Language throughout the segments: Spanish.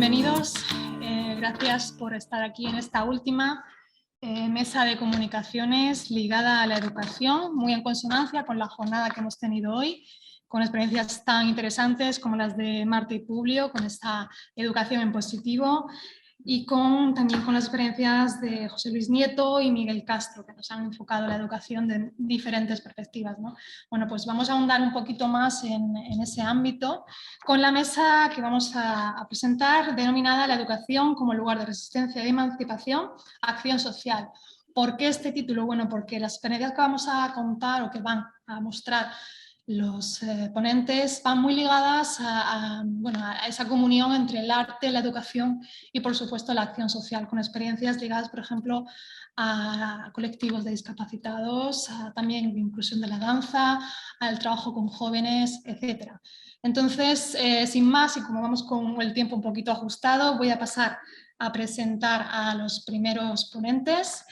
Bienvenidos, gracias por estar aquí en esta última mesa de comunicaciones ligada a la educación, muy en consonancia con la jornada que hemos tenido hoy, con experiencias tan interesantes como las de Marta y Publio, con esta educación en positivo, y también con las experiencias de José Luis Nieto y Miguel Castro, que nos han enfocado la educación de diferentes perspectivas, ¿no? Bueno, pues vamos a ahondar un poquito más en ese ámbito con la mesa que vamos a presentar, denominada La educación como lugar de resistencia y emancipación, acción social. ¿Por qué este título? Bueno, porque las experiencias que vamos a contar o que van a mostrar los ponentes van muy ligadas a esa comunión entre el arte, la educación y, por supuesto, la acción social, con experiencias ligadas, por ejemplo, a colectivos de discapacitados, también de inclusión de la danza, al trabajo con jóvenes, etc. Entonces, sin más, y como vamos con el tiempo un poquito ajustado, voy a pasar a presentar a los primeros ponentes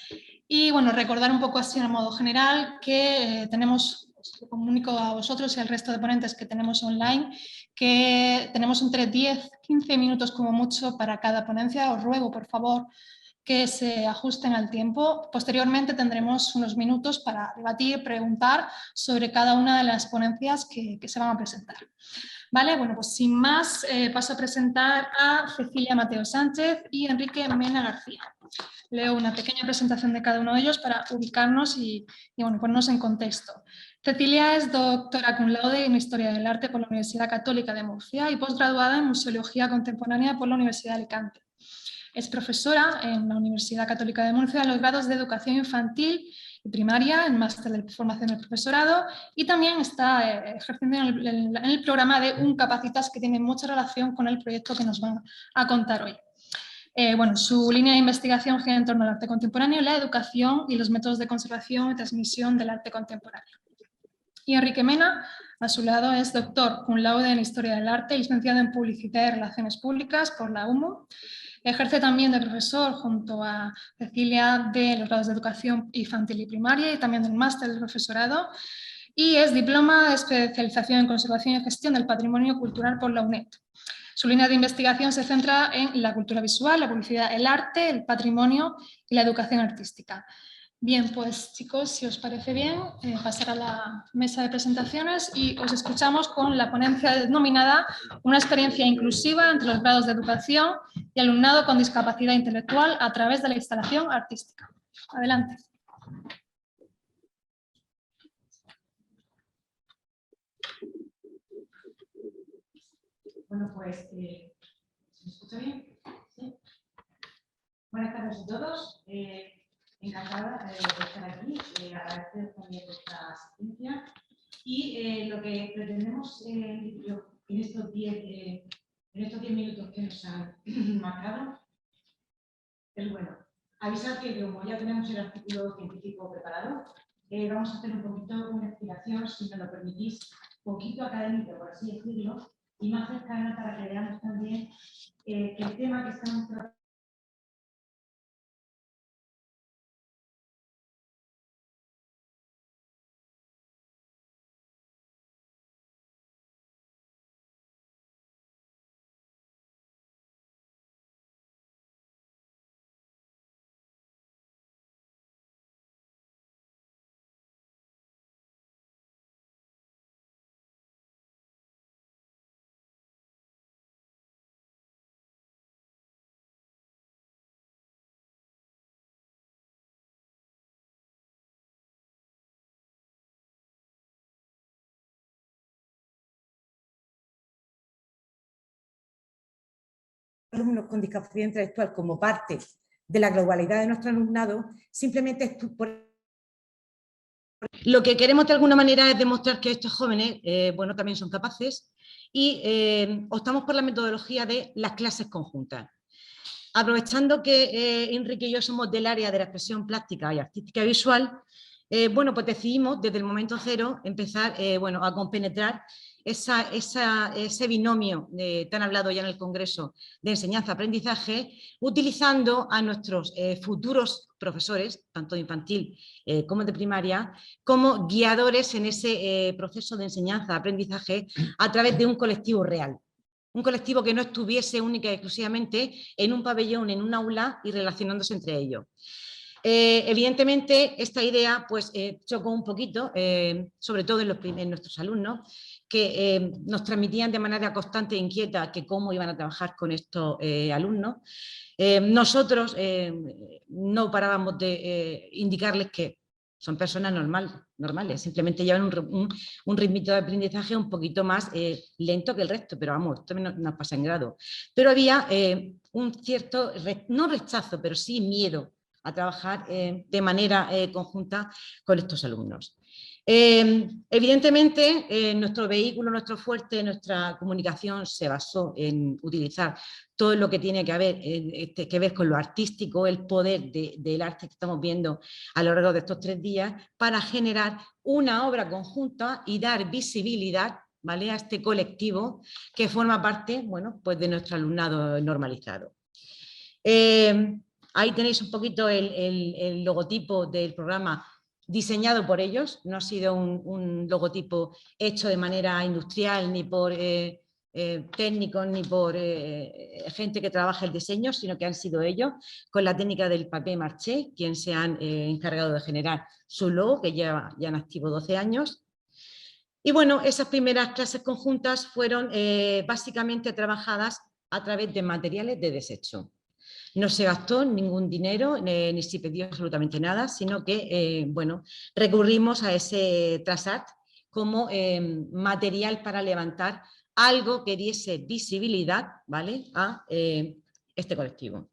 y, bueno, recordar un poco así a modo general que tenemos... Os comunico a vosotros y al resto de ponentes que tenemos online que tenemos entre 10 y 15 minutos como mucho para cada ponencia. Os ruego, por favor, que se ajusten al tiempo. Posteriormente tendremos unos minutos para debatir, preguntar sobre cada una de las ponencias que se van a presentar. Vale, bueno, pues sin más paso a presentar a Cecilia Mateo Sánchez y Enrique Mena García. Leo una pequeña presentación de cada uno de ellos para ubicarnos y bueno, ponernos en contexto. Cecilia es doctora cum laude en Historia del Arte por la Universidad Católica de Murcia y postgraduada en Museología Contemporánea por la Universidad de Alicante. Es profesora en la Universidad Católica de Murcia en los grados de Educación Infantil y Primaria, en máster de formación del profesorado, y también está ejerciendo en el programa de Un Capacitas, que tiene mucha relación con el proyecto que nos van a contar hoy. Bueno, su línea de investigación gira en torno al arte contemporáneo, la educación y los métodos de conservación y transmisión del arte contemporáneo. Y Enrique Mena, a su lado, es doctor cum laude en Historia del Arte y licenciado en Publicidad y Relaciones Públicas por la UMO. Ejerce también de profesor junto a Cecilia de los grados de Educación Infantil y Primaria y también del máster de profesorado. Y es diploma de especialización en Conservación y Gestión del Patrimonio Cultural por la UNED. Su línea de investigación se centra en la cultura visual, la publicidad, el arte, el patrimonio y la educación artística. Bien, pues chicos, si os parece bien, pasar a la mesa de presentaciones y os escuchamos con la ponencia denominada Una experiencia inclusiva entre los grados de educación y alumnado con discapacidad intelectual a través de la instalación artística. Adelante. Bueno, pues, ¿se me escucha bien? ¿Sí? Buenas tardes a todos. Encantada de estar aquí. Agradecer también vuestra asistencia. Y lo que pretendemos en estos 10 minutos que nos han marcado es, bueno, avisar que como ya tenemos el artículo científico preparado, vamos a hacer un poquito una explicación, si me lo permitís, poquito académica, por así decirlo, y más cercana para que veamos también que el tema que estamos tratando alumnos con discapacidad intelectual como parte de la globalidad de nuestro alumnado, simplemente es lo que queremos de alguna manera es demostrar que estos jóvenes, bueno, también son capaces y optamos por la metodología de las clases conjuntas. Aprovechando que Enrique y yo somos del área de la expresión plástica y artística visual, bueno, pues decidimos desde el momento cero empezar bueno, a compenetrar ese binomio tan hablado ya en el Congreso de enseñanza-aprendizaje, utilizando a nuestros futuros profesores, tanto de infantil como de primaria, como guiadores en ese proceso de enseñanza-aprendizaje a través de un colectivo real. un colectivo que no estuviese única y exclusivamente en un pabellón, en un aula y relacionándose entre ellos. Evidentemente, esta idea pues, chocó un poquito, sobre todo en nuestros alumnos, que nos transmitían de manera constante e inquieta que cómo iban a trabajar con estos alumnos. Nosotros no parábamos de indicarles que son personas normales, simplemente llevan un ritmito de aprendizaje un poquito más lento que el resto, pero vamos, esto nos pasa en grado. Pero había un cierto, no rechazo, pero sí miedo a trabajar de manera conjunta con estos alumnos. Evidentemente, nuestro vehículo, nuestro fuerte, nuestra comunicación se basó en utilizar todo lo que tiene que ver con lo artístico, el poder del arte que estamos viendo a lo largo de estos 3 días, para generar una obra conjunta y dar visibilidad, ¿vale?, a este colectivo que forma parte, bueno, pues de nuestro alumnado normalizado. Ahí tenéis un poquito el logotipo del programa diseñado por ellos, no ha sido un logotipo hecho de manera industrial ni por técnicos ni por gente que trabaja el diseño, sino que han sido ellos, con la técnica del papier-mâché, quienes se han encargado de generar su logo, que ya en activo 12 años. Y bueno, esas primeras clases conjuntas fueron básicamente trabajadas a través de materiales de desecho. No se gastó ningún dinero, ni se pidió absolutamente nada, sino que, bueno, recurrimos a ese Trasart como material para levantar algo que diese visibilidad, ¿vale?, a este colectivo.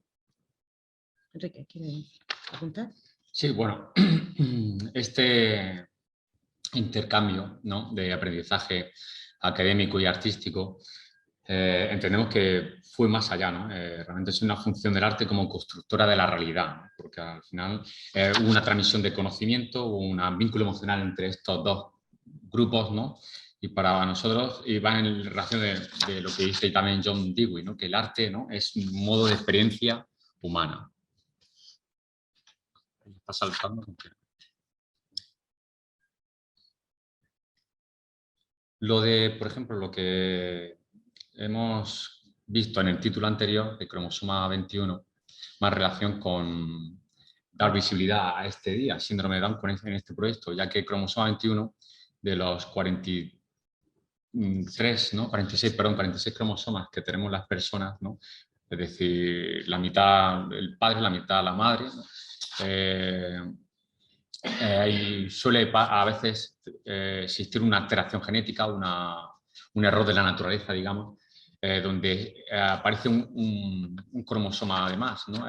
Enrique, ¿quieres apuntar? Sí, bueno, este intercambio, ¿no?, de aprendizaje académico y artístico, entendemos que fue más allá, ¿no? Realmente es una función del arte como constructora de la realidad, ¿no? Porque al final hubo una transmisión de conocimiento, hubo un vínculo emocional entre estos dos grupos, ¿no? Y para nosotros, y va en relación de lo que dice también John Dewey, ¿no?, que el arte, ¿no?, es un modo de experiencia humana. Está saltando. Lo de, por ejemplo, lo que hemos visto en el título anterior, de cromosoma 21, más relación con dar visibilidad a este día, síndrome de Down, en este proyecto, ya que cromosoma 21 de los 46 cromosomas que tenemos las personas, ¿no?, es decir, la mitad el padre, la mitad la madre, ¿no?, y suele a veces existir una alteración genética, un error de la naturaleza, digamos, donde aparece un cromosoma además, ¿no?,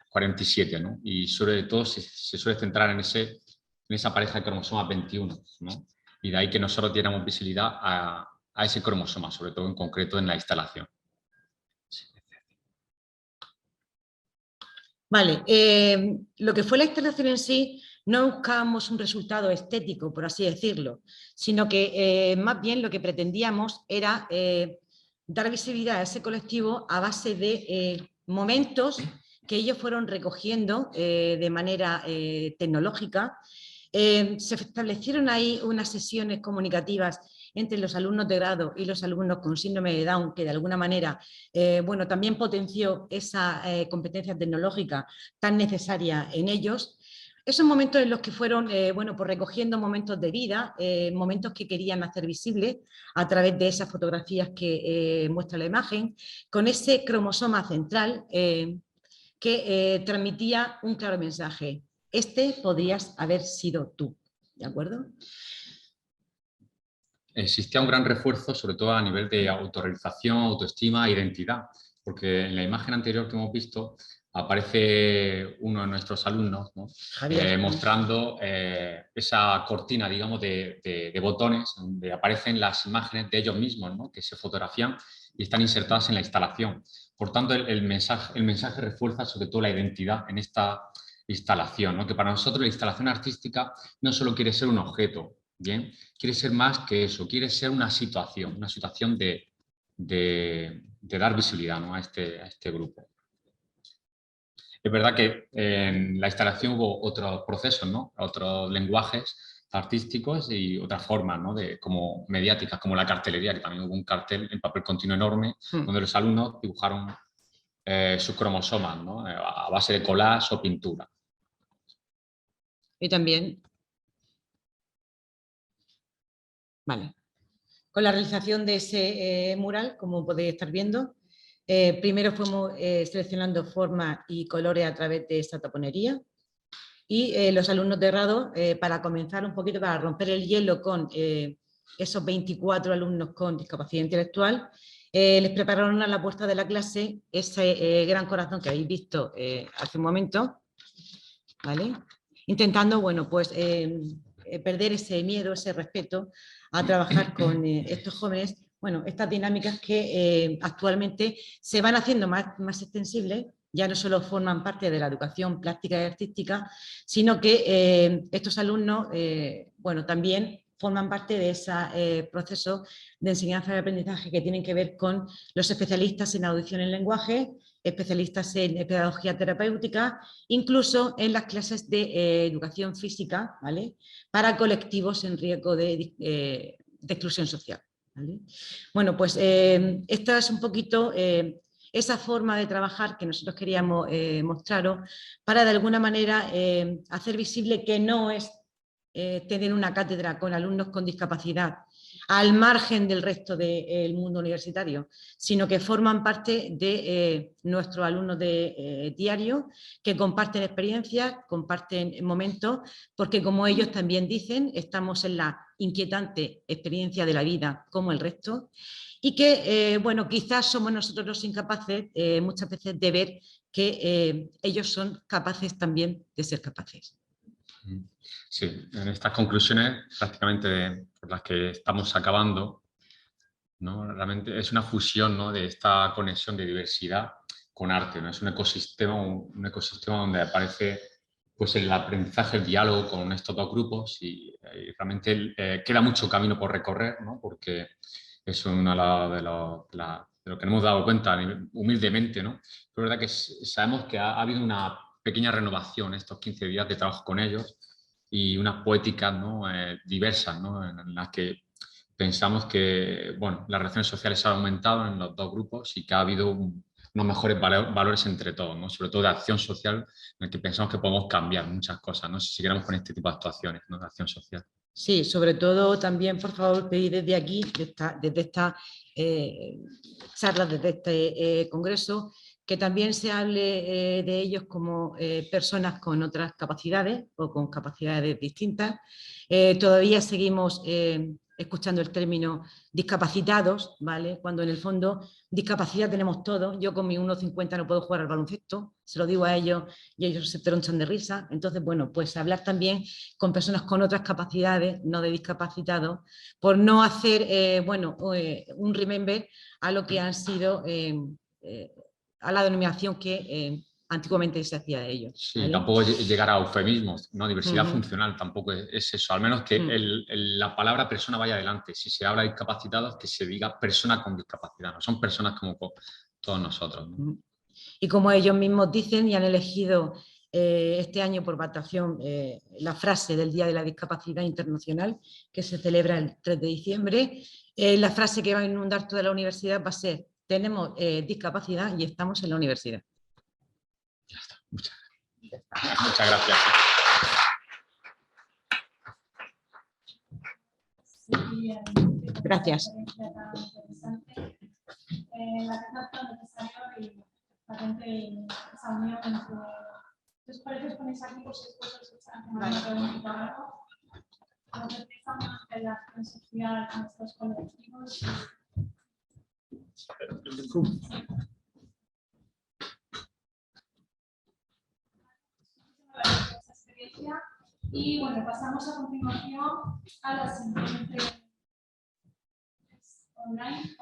47, ¿no?, y sobre todo se suele centrar en esa pareja de cromosomas 21, ¿no?, y de ahí que nosotros diéramos visibilidad a ese cromosoma, sobre todo en concreto en la instalación. Vale, lo que fue la instalación en sí, no buscábamos un resultado estético, por así decirlo, sino que más bien lo que pretendíamos era dar visibilidad a ese colectivo a base de momentos que ellos fueron recogiendo de manera tecnológica. Se establecieron ahí unas sesiones comunicativas entre los alumnos de grado y los alumnos con síndrome de Down, que de alguna manera bueno, también potenció esa competencia tecnológica tan necesaria en ellos. Esos momentos en los que fueron bueno, pues recogiendo momentos de vida, momentos que querían hacer visibles a través de esas fotografías que muestra la imagen, con ese cromosoma central que transmitía un claro mensaje. Este podrías haber sido tú, ¿de acuerdo? Existía un gran refuerzo, sobre todo a nivel de autorrealización, autoestima e identidad, porque en la imagen anterior que hemos visto aparece uno de nuestros alumnos, ¿no?, mostrando esa cortina, digamos, de botones donde aparecen las imágenes de ellos mismos, ¿no?, que se fotografían y están insertadas en la instalación. Por tanto, el mensaje refuerza sobre todo la identidad en esta instalación, ¿no?, que para nosotros la instalación artística no solo quiere ser un objeto, ¿bien?, quiere ser más que eso, quiere ser una situación de dar visibilidad, ¿no?, a este grupo. Es verdad que en la instalación hubo otros procesos, ¿no?, otros lenguajes artísticos y otras formas, ¿no? Como mediáticas, como la cartelería, que también hubo un cartel en papel continuo enorme, donde los alumnos dibujaron sus cromosomas, ¿no? A base de collage o pintura. Y también, vale, con la realización de ese mural, como podéis estar viendo, primero fuimos seleccionando formas y colores a través de esta taponería. Y los alumnos de grado, para comenzar un poquito, para romper el hielo con esos 24 alumnos con discapacidad intelectual, les prepararon a la puerta de la clase ese gran corazón que habéis visto hace un momento, ¿vale? Intentando, bueno, pues perder ese miedo, ese respeto a trabajar con estos jóvenes, bueno, estas dinámicas que actualmente se van haciendo más extensibles. Ya no solo forman parte de la educación plástica y artística, sino que estos alumnos, bueno, también forman parte de ese proceso de enseñanza y aprendizaje que tienen que ver con los especialistas en audición y lenguaje, especialistas en pedagogía terapéutica, incluso en las clases de educación física, ¿vale? Para colectivos en riesgo de exclusión social, ¿vale? Bueno, pues esta es un poquito esa forma de trabajar que nosotros queríamos mostraros para de alguna manera hacer visible que no es tener una cátedra con alumnos con discapacidad al margen del resto del mundo universitario, sino que forman parte de nuestros alumnos de diario, que comparten experiencias, comparten momentos, porque como ellos también dicen, estamos en la inquietante experiencia de la vida como el resto, y que, bueno, quizás somos nosotros los incapaces muchas veces de ver que ellos son capaces también de ser capaces. Sí, en estas conclusiones prácticamente por las que estamos acabando, ¿no? Realmente es una fusión, ¿no? De esta conexión de diversidad con arte, ¿no? Es un ecosistema donde aparece pues, el aprendizaje, el diálogo con estos dos grupos y realmente queda mucho camino por recorrer, ¿no? Porque es una de lo que nos hemos dado cuenta humildemente, ¿no? Pero es verdad que sabemos que ha habido una pequeña renovación estos 15 días de trabajo con ellos y unas poéticas, ¿no? Diversas, ¿no? En las que pensamos que bueno, las relaciones sociales han aumentado en los dos grupos y que ha habido unos mejores valores entre todos, ¿no? Sobre todo de acción social, en el que pensamos que podemos cambiar muchas cosas, ¿no? Si seguiremos con este tipo de actuaciones, ¿no? De acción social. Sí, sobre todo también, por favor, pedir desde aquí, desde esta charla, desde este congreso, que también se hable de ellos como personas con otras capacidades o con capacidades distintas. Todavía seguimos escuchando el término discapacitados, ¿vale? Cuando en el fondo discapacidad tenemos todos. Yo con mi 1,50 no puedo jugar al baloncesto, se lo digo a ellos y ellos se tronchan de risa. Entonces, bueno, pues hablar también con personas con otras capacidades, no de discapacitados, por no hacer, bueno, un remember a lo que han sido, a la denominación que antiguamente se hacía de ellos. Sí, ¿vale? tampoco llegar a eufemismos, ¿no? Diversidad funcional tampoco es eso, al menos que la palabra persona vaya adelante. Si se habla de discapacitados, que se diga persona con discapacidad, no son personas como todos nosotros, ¿no? Y como ellos mismos dicen y han elegido este año por votación la frase del Día de la Discapacidad Internacional, que se celebra el 3 de diciembre, la frase que va a inundar toda la universidad va a ser: tenemos discapacidad y estamos en la universidad. Ya está. Muchas gracias. Gracias. La que es tan necesario y patente esa unión entre... ¿Os parece que os ponéis aquí por si después os están haciendo una pregunta o algo? Nos empezamos en la acción social con estos colectivos. Y bueno, pasamos a continuación a la siguiente online.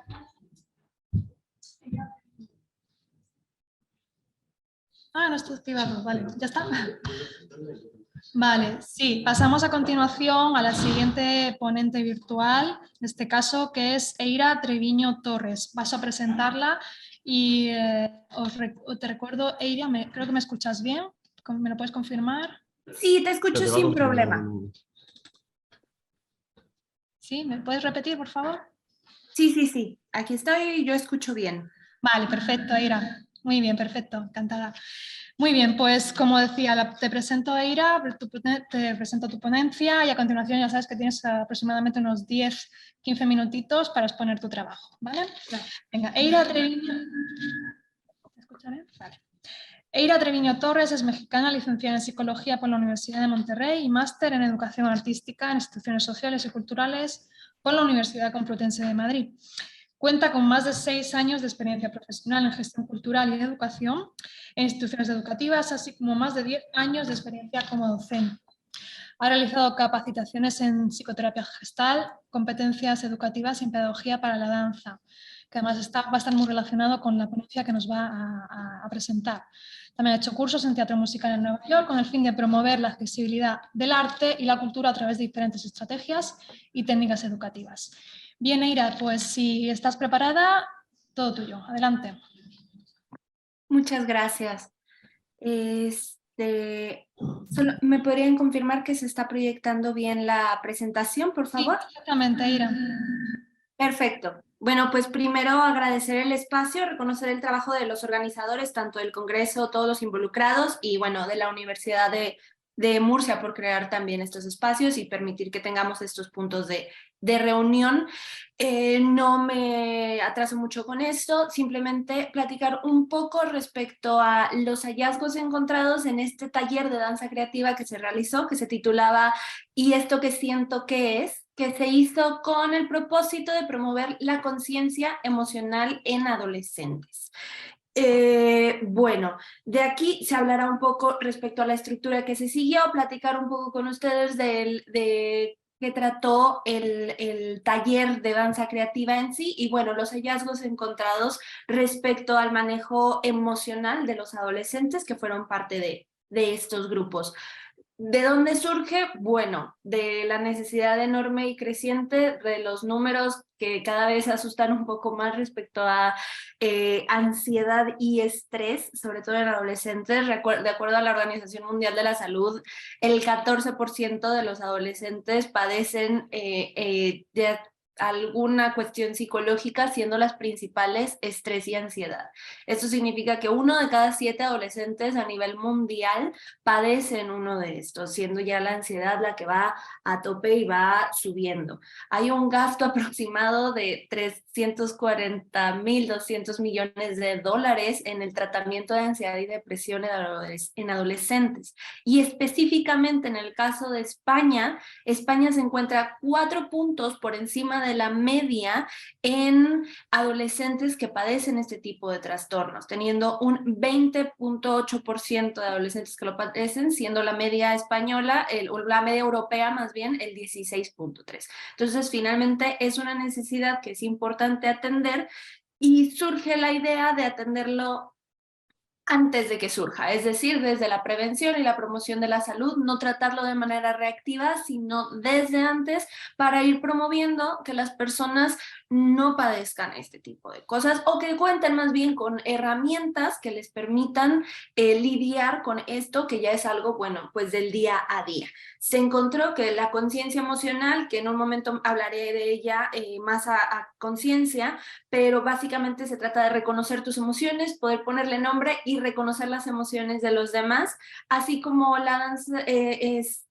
No está activado, vale, ya está. Vale, sí, pasamos a continuación a la siguiente ponente virtual, en este caso, que es Eira Treviño Torres. Paso a presentarla y te recuerdo, Eira, creo que me escuchas bien, ¿me lo puedes confirmar? Sí, te escucho sin problema. ¿Sí? ¿Me puedes repetir, por favor? Sí, aquí estoy, yo escucho bien. Vale, perfecto, Eira. Muy bien, perfecto, encantada. Muy bien, pues como decía, te presento a Eira, te presento tu ponencia y a continuación ya sabes que tienes aproximadamente unos 10-15 minutitos para exponer tu trabajo, ¿vale? Claro. Venga, Eira Treviño. ¿Me escuchan bien? Vale. Eira Treviño Torres es mexicana, licenciada en Psicología por la Universidad de Monterrey y máster en Educación Artística en Instituciones Sociales y Culturales por la Universidad Complutense de Madrid. Cuenta con más de 6 años de experiencia profesional en gestión cultural y de educación en instituciones educativas, así como más de 10 años de experiencia como docente. Ha realizado capacitaciones en psicoterapia gestal, competencias educativas y en pedagogía para la danza, que además va a estar muy relacionado con la ponencia que nos va a presentar. También ha hecho cursos en teatro musical en Nueva York con el fin de promover la accesibilidad del arte y la cultura a través de diferentes estrategias y técnicas educativas. Bien, Eira, pues si estás preparada, todo tuyo. Adelante. Muchas gracias. ¿Me podrían confirmar que se está proyectando bien la presentación, por favor? Sí, exactamente, Eira. Perfecto. Bueno, pues primero agradecer el espacio, reconocer el trabajo de los organizadores, tanto del Congreso, todos los involucrados, y bueno, de la Universidad de Murcia por crear también estos espacios y permitir que tengamos estos puntos de reunión. No me atraso mucho con esto, simplemente platicar un poco respecto a los hallazgos encontrados en este taller de danza creativa que se realizó, que se titulaba ¿Y esto que siento qué es?, que se hizo con el propósito de promover la conciencia emocional en adolescentes. Bueno, de aquí se hablará un poco respecto a la estructura que se siguió, platicar un poco con ustedes de qué trató el taller de danza creativa en sí y bueno, los hallazgos encontrados respecto al manejo emocional de los adolescentes que fueron parte de estos grupos. ¿De dónde surge? Bueno, de la necesidad enorme y creciente de los números que cada vez asustan un poco más respecto a ansiedad y estrés, sobre todo en adolescentes. De acuerdo a la Organización Mundial de la Salud, el 14% de los adolescentes padecen de alguna cuestión psicológica, siendo las principales estrés y ansiedad. Esto significa que 1 de cada 7 adolescentes a nivel mundial padecen uno de estos, siendo ya la ansiedad la que va a tope y va subiendo. Hay un gasto aproximado de 340.200 millones de dólares en el tratamiento de ansiedad y depresión en adolescentes. Y específicamente en el caso de España, España se encuentra 4 puntos por encima de la media en adolescentes que padecen este tipo de trastornos, teniendo un 20.8% de adolescentes que lo padecen, siendo la media española, la media europea más bien, el 16.3%. Entonces, finalmente es una necesidad que es importante atender y surge la idea de atenderlo antes de que surja, es decir, desde la prevención y la promoción de la salud, no tratarlo de manera reactiva, sino desde antes para ir promoviendo que las personas no padezcan este tipo de cosas o que cuenten más bien con herramientas que les permitan lidiar con esto que ya es algo, bueno, pues del día a día. Se encontró que la conciencia emocional, que en un momento hablaré de ella más a conciencia, pero básicamente se trata de reconocer tus emociones, poder ponerle nombre y reconocer las emociones de los demás, así como la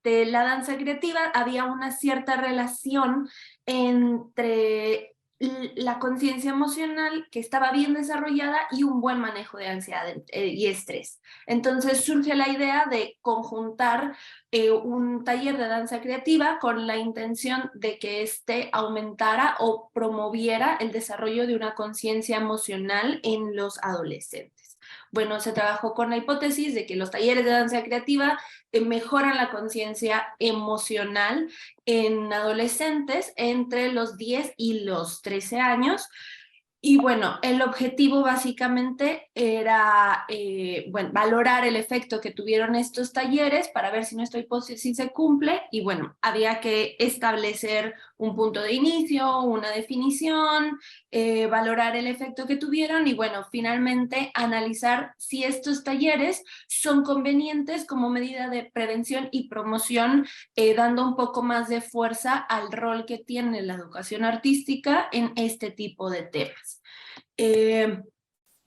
danza creativa, había una cierta relación entre la conciencia emocional que estaba bien desarrollada y un buen manejo de ansiedad y estrés. Entonces surge la idea de conjuntar un taller de danza creativa con la intención de que éste aumentara o promoviera el desarrollo de una conciencia emocional en los adolescentes. Bueno, se trabajó con la hipótesis de que los talleres de danza creativa mejoran la conciencia emocional en adolescentes entre los 10 y los 13 años. Y bueno, el objetivo básicamente era valorar el efecto que tuvieron estos talleres para ver si nuestra hipótesis se cumple y bueno, había que establecer un punto de inicio, una definición, valorar el efecto que tuvieron y bueno, finalmente analizar si estos talleres son convenientes como medida de prevención y promoción, dando un poco más de fuerza al rol que tiene la educación artística en este tipo de temas.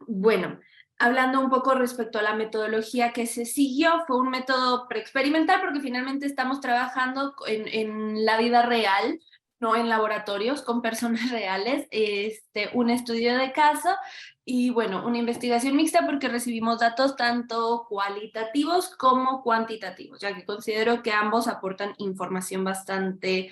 Bueno, hablando un poco respecto a la metodología que se siguió, fue un método preexperimental porque finalmente estamos trabajando en la vida real, no en laboratorios, con personas reales, un estudio de caso y bueno, una investigación mixta porque recibimos datos tanto cualitativos como cuantitativos, ya que considero que ambos aportan información bastante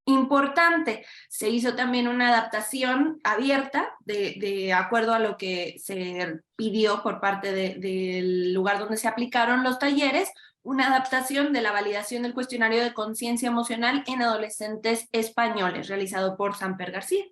importante. Se hizo también una adaptación abierta de acuerdo a lo que se pidió por parte del lugar donde se aplicaron los talleres, una adaptación de la validación del cuestionario de conciencia emocional en adolescentes españoles, realizado por Samper García.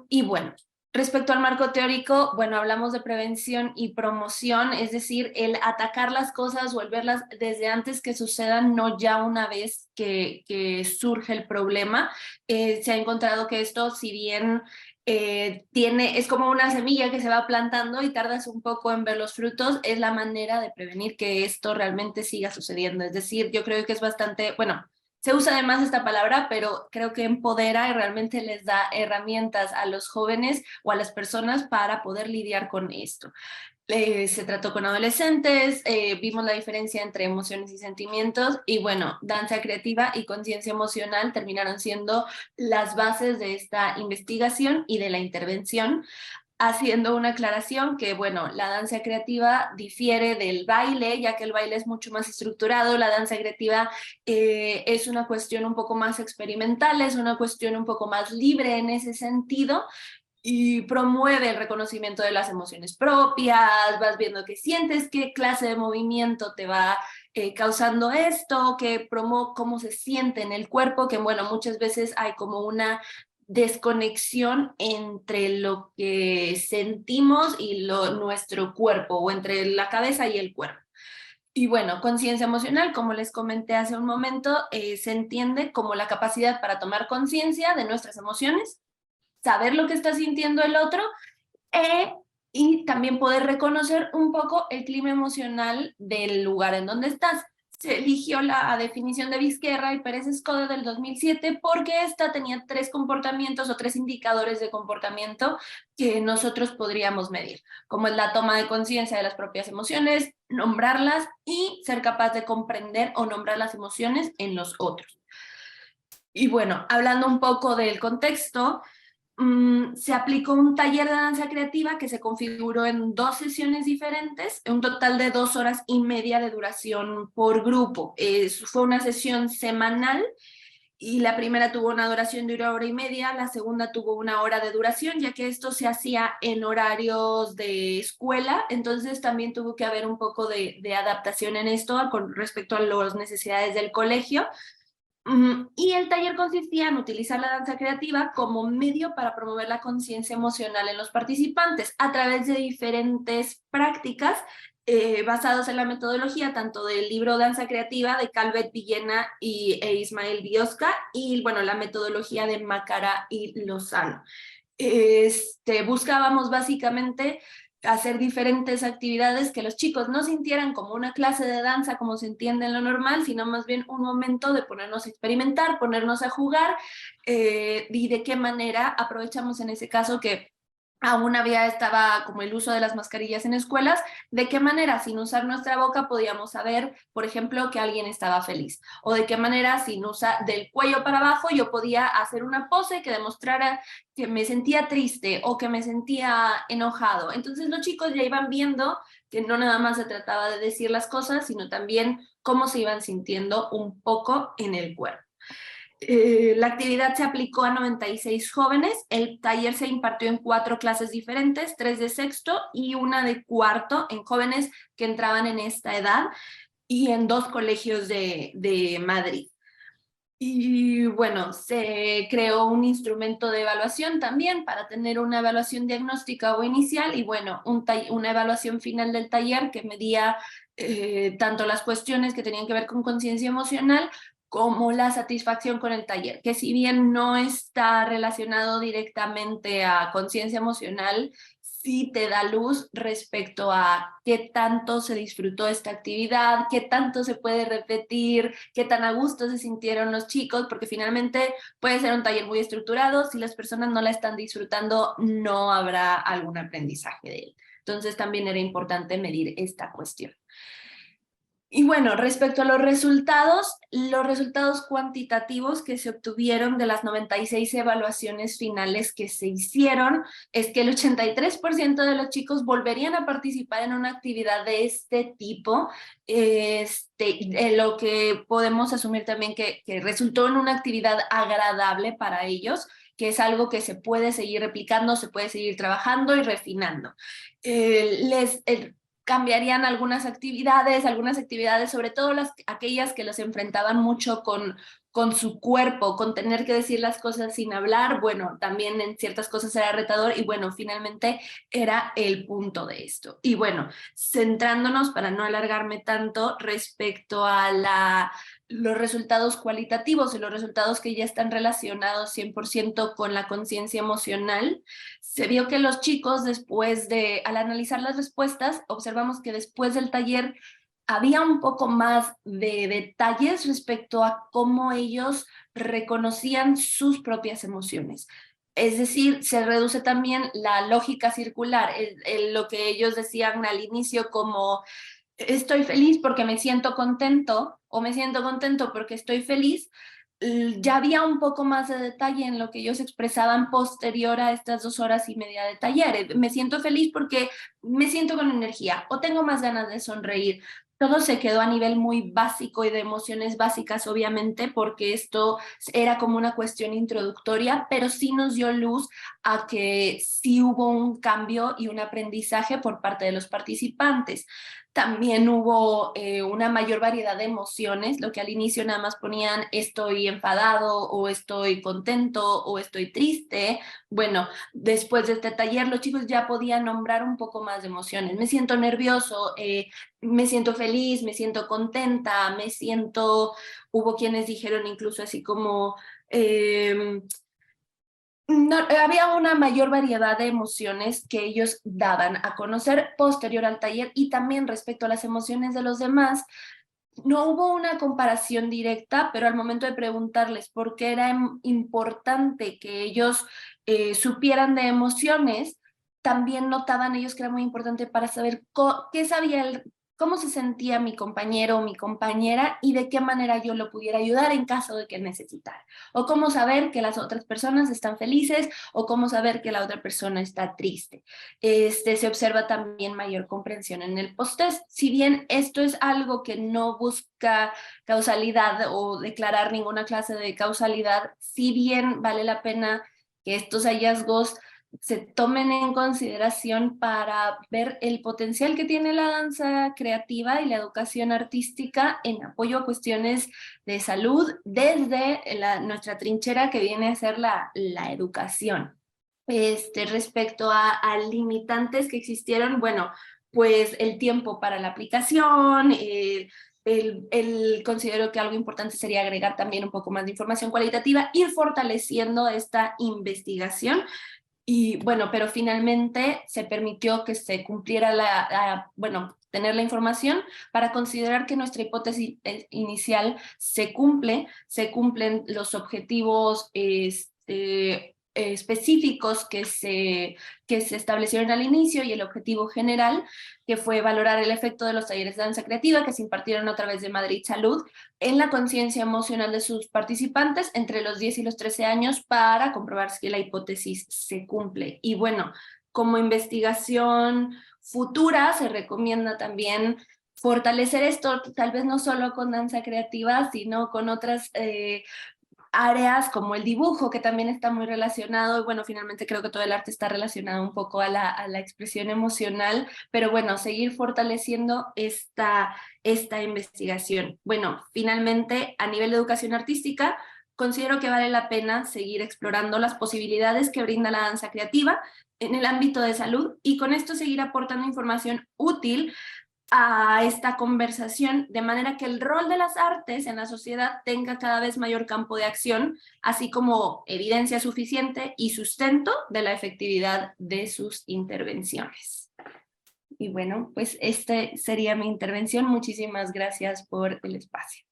Y bueno, respecto al marco teórico, bueno, hablamos de prevención y promoción, es decir, el atacar las cosas o el verlas desde antes que sucedan, no ya una vez que surge el problema. Se ha encontrado que esto, si bien es como una semilla que se va plantando y tardas un poco en ver los frutos, es la manera de prevenir que esto realmente siga sucediendo. Es decir, yo creo que es bastante, bueno, se usa además esta palabra, pero creo que empodera y realmente les da herramientas a los jóvenes o a las personas para poder lidiar con esto. Se trató con adolescentes, vimos la diferencia entre emociones y sentimientos y bueno, danza creativa y conciencia emocional terminaron siendo las bases de esta investigación y de la intervención, haciendo una aclaración que, bueno, la danza creativa difiere del baile, ya que el baile es mucho más estructurado, la danza creativa es una cuestión un poco más experimental, es una cuestión un poco más libre en ese sentido, y promueve el reconocimiento de las emociones propias, vas viendo qué sientes, qué clase de movimiento te va causando esto, cómo se siente en el cuerpo, que bueno, muchas veces hay como una desconexión entre lo que sentimos y nuestro cuerpo, o entre la cabeza y el cuerpo. Y bueno, conciencia emocional, como les comenté hace un momento, se entiende como la capacidad para tomar conciencia de nuestras emociones, saber lo que está sintiendo el otro y también poder reconocer un poco el clima emocional del lugar en donde estás. Se eligió la definición de Vizquerra y Pérez Escoda del 2007 porque esta tenía 3 comportamientos o 3 indicadores de comportamiento que nosotros podríamos medir, como es la toma de conciencia de las propias emociones, nombrarlas y ser capaz de comprender o nombrar las emociones en los otros. Y bueno, hablando un poco del contexto, se aplicó un taller de danza creativa que se configuró en 2 sesiones diferentes, un total de 2 horas y media de duración por grupo. Fue una sesión semanal y la primera tuvo una duración de 1 hora y media, la segunda tuvo 1 hora de duración, ya que esto se hacía en horarios de escuela, entonces también tuvo que haber un poco de adaptación en esto con respecto a las necesidades del colegio. Y el taller consistía en utilizar la danza creativa como medio para promover la conciencia emocional en los participantes a través de diferentes prácticas basadas en la metodología tanto del libro Danza Creativa de Calvet Villena e Ismael Biosca y bueno, la metodología de Macara y Lozano. Buscábamos básicamente hacer diferentes actividades que los chicos no sintieran como una clase de danza como se entiende en lo normal, sino más bien un momento de ponernos a experimentar, ponernos a jugar y de qué manera aprovechamos en ese caso que aún estaba como el uso de las mascarillas en escuelas, de qué manera sin usar nuestra boca podíamos saber, por ejemplo, que alguien estaba feliz, o de qué manera sin usar del cuello para abajo yo podía hacer una pose que demostrara que me sentía triste o que me sentía enojado. Entonces los chicos ya iban viendo que no nada más se trataba de decir las cosas, sino también cómo se iban sintiendo un poco en el cuerpo. La actividad se aplicó a 96 jóvenes, el taller se impartió en 4 clases diferentes, 3 de sexto y 1 de cuarto en jóvenes que entraban en esta edad y en 2 colegios de Madrid. Y bueno, se creó un instrumento de evaluación también para tener una evaluación diagnóstica o inicial y bueno, una evaluación final del taller que medía tanto las cuestiones que tenían que ver con conciencia emocional como la satisfacción con el taller, que si bien no está relacionado directamente a conciencia emocional, sí te da luz respecto a qué tanto se disfrutó esta actividad, qué tanto se puede repetir, qué tan a gusto se sintieron los chicos, porque finalmente puede ser un taller muy estructurado, si las personas no la están disfrutando, no habrá algún aprendizaje de él. Entonces también era importante medir esta cuestión. Y bueno, respecto a los resultados cuantitativos que se obtuvieron de las 96 evaluaciones finales que se hicieron, es que el 83% de los chicos volverían a participar en una actividad de este tipo, lo que podemos asumir también que resultó en una actividad agradable para ellos, que es algo que se puede seguir replicando, se puede seguir trabajando y refinando. Cambiarían algunas actividades, sobre todo aquellas que los enfrentaban mucho con su cuerpo, con tener que decir las cosas sin hablar. Bueno, también en ciertas cosas era retador y bueno, finalmente era el punto de esto. Y bueno, centrándonos, para no alargarme tanto, respecto a los resultados cualitativos y los resultados que ya están relacionados 100% con la conciencia emocional, se vio que los chicos al analizar las respuestas, observamos que después del taller había un poco más de detalles respecto a cómo ellos reconocían sus propias emociones. Es decir, se reduce también la lógica circular, lo que ellos decían al inicio como estoy feliz porque me siento contento o me siento contento porque estoy feliz. Ya había un poco más de detalle en lo que ellos expresaban posterior a estas 2 horas y media de taller. Me siento feliz porque me siento con energía o tengo más ganas de sonreír. Todo se quedó a nivel muy básico y de emociones básicas, obviamente, porque esto era como una cuestión introductoria, pero sí nos dio luz a que sí hubo un cambio y un aprendizaje por parte de los participantes. También hubo una mayor variedad de emociones, lo que al inicio nada más ponían estoy enfadado o estoy contento o estoy triste. Bueno, después de este taller los chicos ya podían nombrar un poco más de emociones. Me siento nervioso, me siento feliz, me siento contenta, hubo quienes dijeron incluso así como... No, había una mayor variedad de emociones que ellos daban a conocer posterior al taller y también respecto a las emociones de los demás. No hubo una comparación directa, pero al momento de preguntarles por qué era importante que ellos supieran de emociones, también notaban ellos que era muy importante para saber cómo se sentía mi compañero o mi compañera y de qué manera yo lo pudiera ayudar en caso de que necesitara. O cómo saber que las otras personas están felices o cómo saber que la otra persona está triste. Se observa también mayor comprensión en el post-test. Si bien esto es algo que no busca causalidad o declarar ninguna clase de causalidad, si bien vale la pena que estos hallazgos se tomen en consideración para ver el potencial que tiene la danza creativa y la educación artística en apoyo a cuestiones de salud desde nuestra trinchera que viene a ser la educación. Respecto a limitantes que existieron, bueno, pues el tiempo para la aplicación, considero que algo importante sería agregar también un poco más de información cualitativa, ir fortaleciendo esta investigación. Y bueno, pero finalmente se permitió que se cumpliera tener la información para considerar que nuestra hipótesis inicial se cumplen los objetivos específicos que se establecieron al inicio y el objetivo general, que fue valorar el efecto de los talleres de danza creativa que se impartieron a través de Madrid Salud en la conciencia emocional de sus participantes entre los 10 y los 13 años para comprobar si la hipótesis se cumple. Y bueno, como investigación futura se recomienda también fortalecer esto, tal vez no solo con danza creativa, sino con otras áreas como el dibujo, que también está muy relacionado, y bueno, finalmente creo que todo el arte está relacionado un poco a la expresión emocional, pero bueno, seguir fortaleciendo esta investigación. Bueno, finalmente, a nivel de educación artística, considero que vale la pena seguir explorando las posibilidades que brinda la danza creativa en el ámbito de salud, y con esto seguir aportando información útil a esta conversación, de manera que el rol de las artes en la sociedad tenga cada vez mayor campo de acción, así como evidencia suficiente y sustento de la efectividad de sus intervenciones. Y bueno, pues esta sería mi intervención. Muchísimas gracias por el espacio.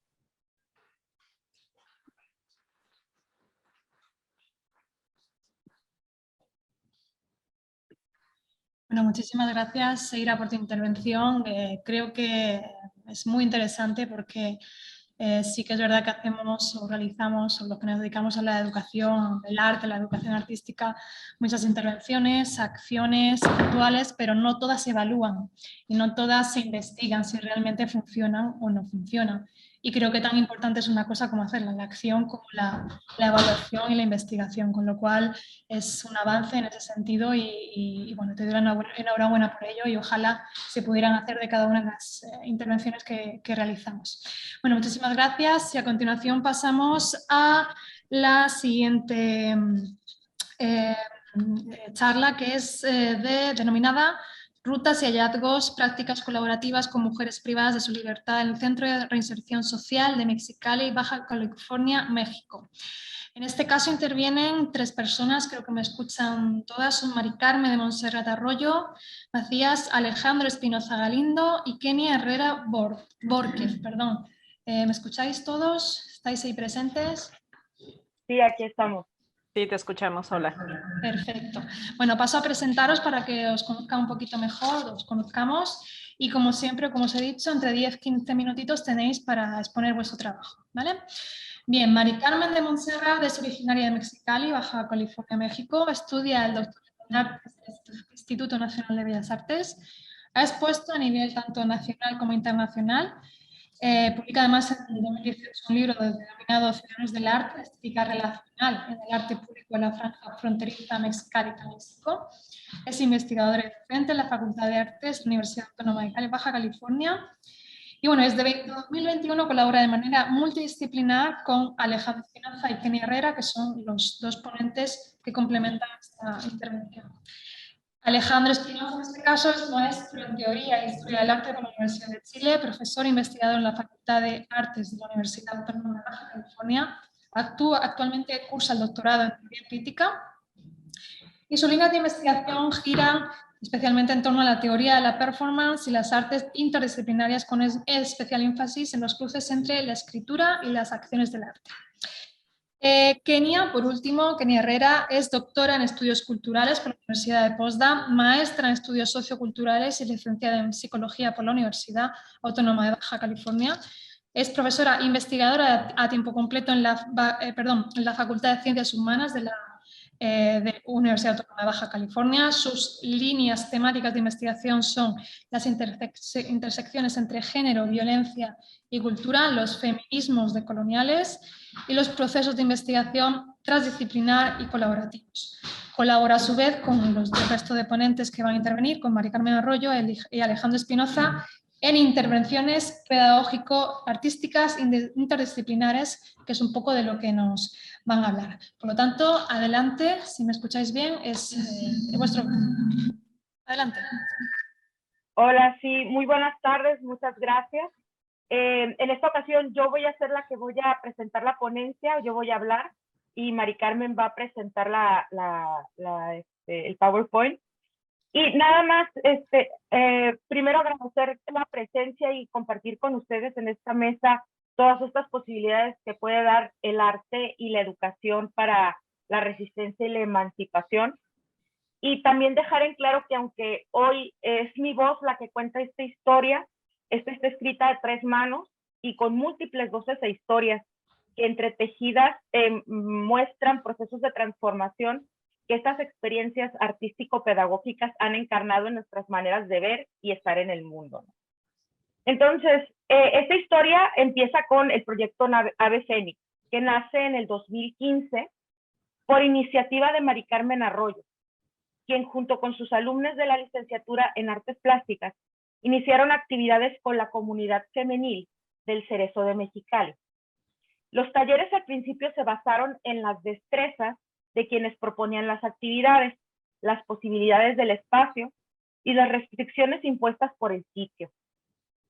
Bueno, muchísimas gracias, Seira, por tu intervención. Creo que es muy interesante porque sí que es verdad que hacemos o realizamos, o los que nos dedicamos a la educación, el arte, la educación artística, muchas intervenciones, acciones puntuales, pero no todas se evalúan y no todas se investigan si realmente funcionan o no funcionan. Y creo que tan importante es una cosa como hacerla, la acción, como la evaluación y la investigación, con lo cual es un avance en ese sentido y bueno, te doy la enhorabuena por ello y ojalá se pudieran hacer de cada una de las intervenciones que realizamos. Bueno, muchísimas gracias y a continuación pasamos a la siguiente charla, que es denominada Rutas y hallazgos, prácticas colaborativas con mujeres privadas de su libertad en el Centro de Reinserción Social de Mexicali, Baja California, México. En este caso intervienen 3 personas, creo que me escuchan todas, son Mari Carmen de Montserrat Arroyo, Macías Alejandro Espinoza Galindo y Kenia Herrera Borquez. ¿Me escucháis todos? ¿Estáis ahí presentes? Sí, aquí estamos. Sí, te escuchamos. Hola. Perfecto. Bueno, paso a presentaros para que os conozcan un poquito mejor, os conozcamos y como siempre, como os he dicho, entre 10-15 minutitos tenéis para exponer vuestro trabajo, ¿vale? Bien, Mari Carmen de Montserrat es originaria de Mexicali, Baja California, México, estudia el doctorado en Artes del Instituto Nacional de Bellas Artes, ha expuesto a nivel tanto nacional como internacional. Publica además en 2018 un libro denominado Ciudadanos del Arte, estética relacional en el arte público en la franja fronteriza Mexicali-México. Es investigador y docente en la Facultad de Artes de la Universidad Autónoma de Baja California. Y bueno, desde 2021 colabora de manera multidisciplinar con Alejandro Espinoza y Kenia Herrera, que son los 2 ponentes que complementan esta intervención. Alejandro Espinoza, en este caso, es maestro en Teoría e Historia del Arte por la Universidad de Chile, profesor e investigador en la Facultad de Artes de la Universidad Autónoma de Baja California. Actualmente cursa el doctorado en Teoría Crítica y su línea de investigación gira especialmente en torno a la teoría de la performance y las artes interdisciplinarias, con especial énfasis en los cruces entre la escritura y las acciones del arte. Kenia, por último, Kenia Herrera, es doctora en estudios culturales por la Universidad de Potsdam, maestra en estudios socioculturales y licenciada en psicología por la Universidad Autónoma de Baja California. Es profesora investigadora a tiempo completo en la Facultad de Ciencias Humanas de la Universidad Autónoma de Baja California. Sus líneas temáticas de investigación son las intersecciones entre género, violencia y cultura, los feminismos decoloniales y los procesos de investigación transdisciplinar y colaborativos. Colabora a su vez con el resto de ponentes que van a intervenir, con Mari Carmen Arroyo y Alejandro Espinoza, en intervenciones pedagógico-artísticas interdisciplinares, que es un poco de lo que nos van a hablar. Por lo tanto, adelante, si me escucháis bien, es vuestro... Adelante. Hola, sí, muy buenas tardes, muchas gracias. En esta ocasión yo voy a ser la que voy a presentar la ponencia, yo voy a hablar y Mari Carmen va a presentar el PowerPoint. Y nada más, primero agradecer la presencia y compartir con ustedes en esta mesa todas estas posibilidades que puede dar el arte y la educación para la resistencia y la emancipación. Y también dejar en claro que aunque hoy es mi voz la que cuenta esta historia, esta está escrita de 3 manos y con múltiples voces e historias que entretejidas muestran procesos de transformación que estas experiencias artístico-pedagógicas han encarnado en nuestras maneras de ver y estar en el mundo. Entonces, esta historia empieza con el proyecto Ave Fénix, que nace en el 2015 por iniciativa de Mari Carmen Arroyo, quien junto con sus alumnos de la licenciatura en Artes Plásticas iniciaron actividades con la comunidad femenil del Cerezo de Mexicali. Los talleres al principio se basaron en las destrezas de quienes proponían las actividades, las posibilidades del espacio y las restricciones impuestas por el sitio.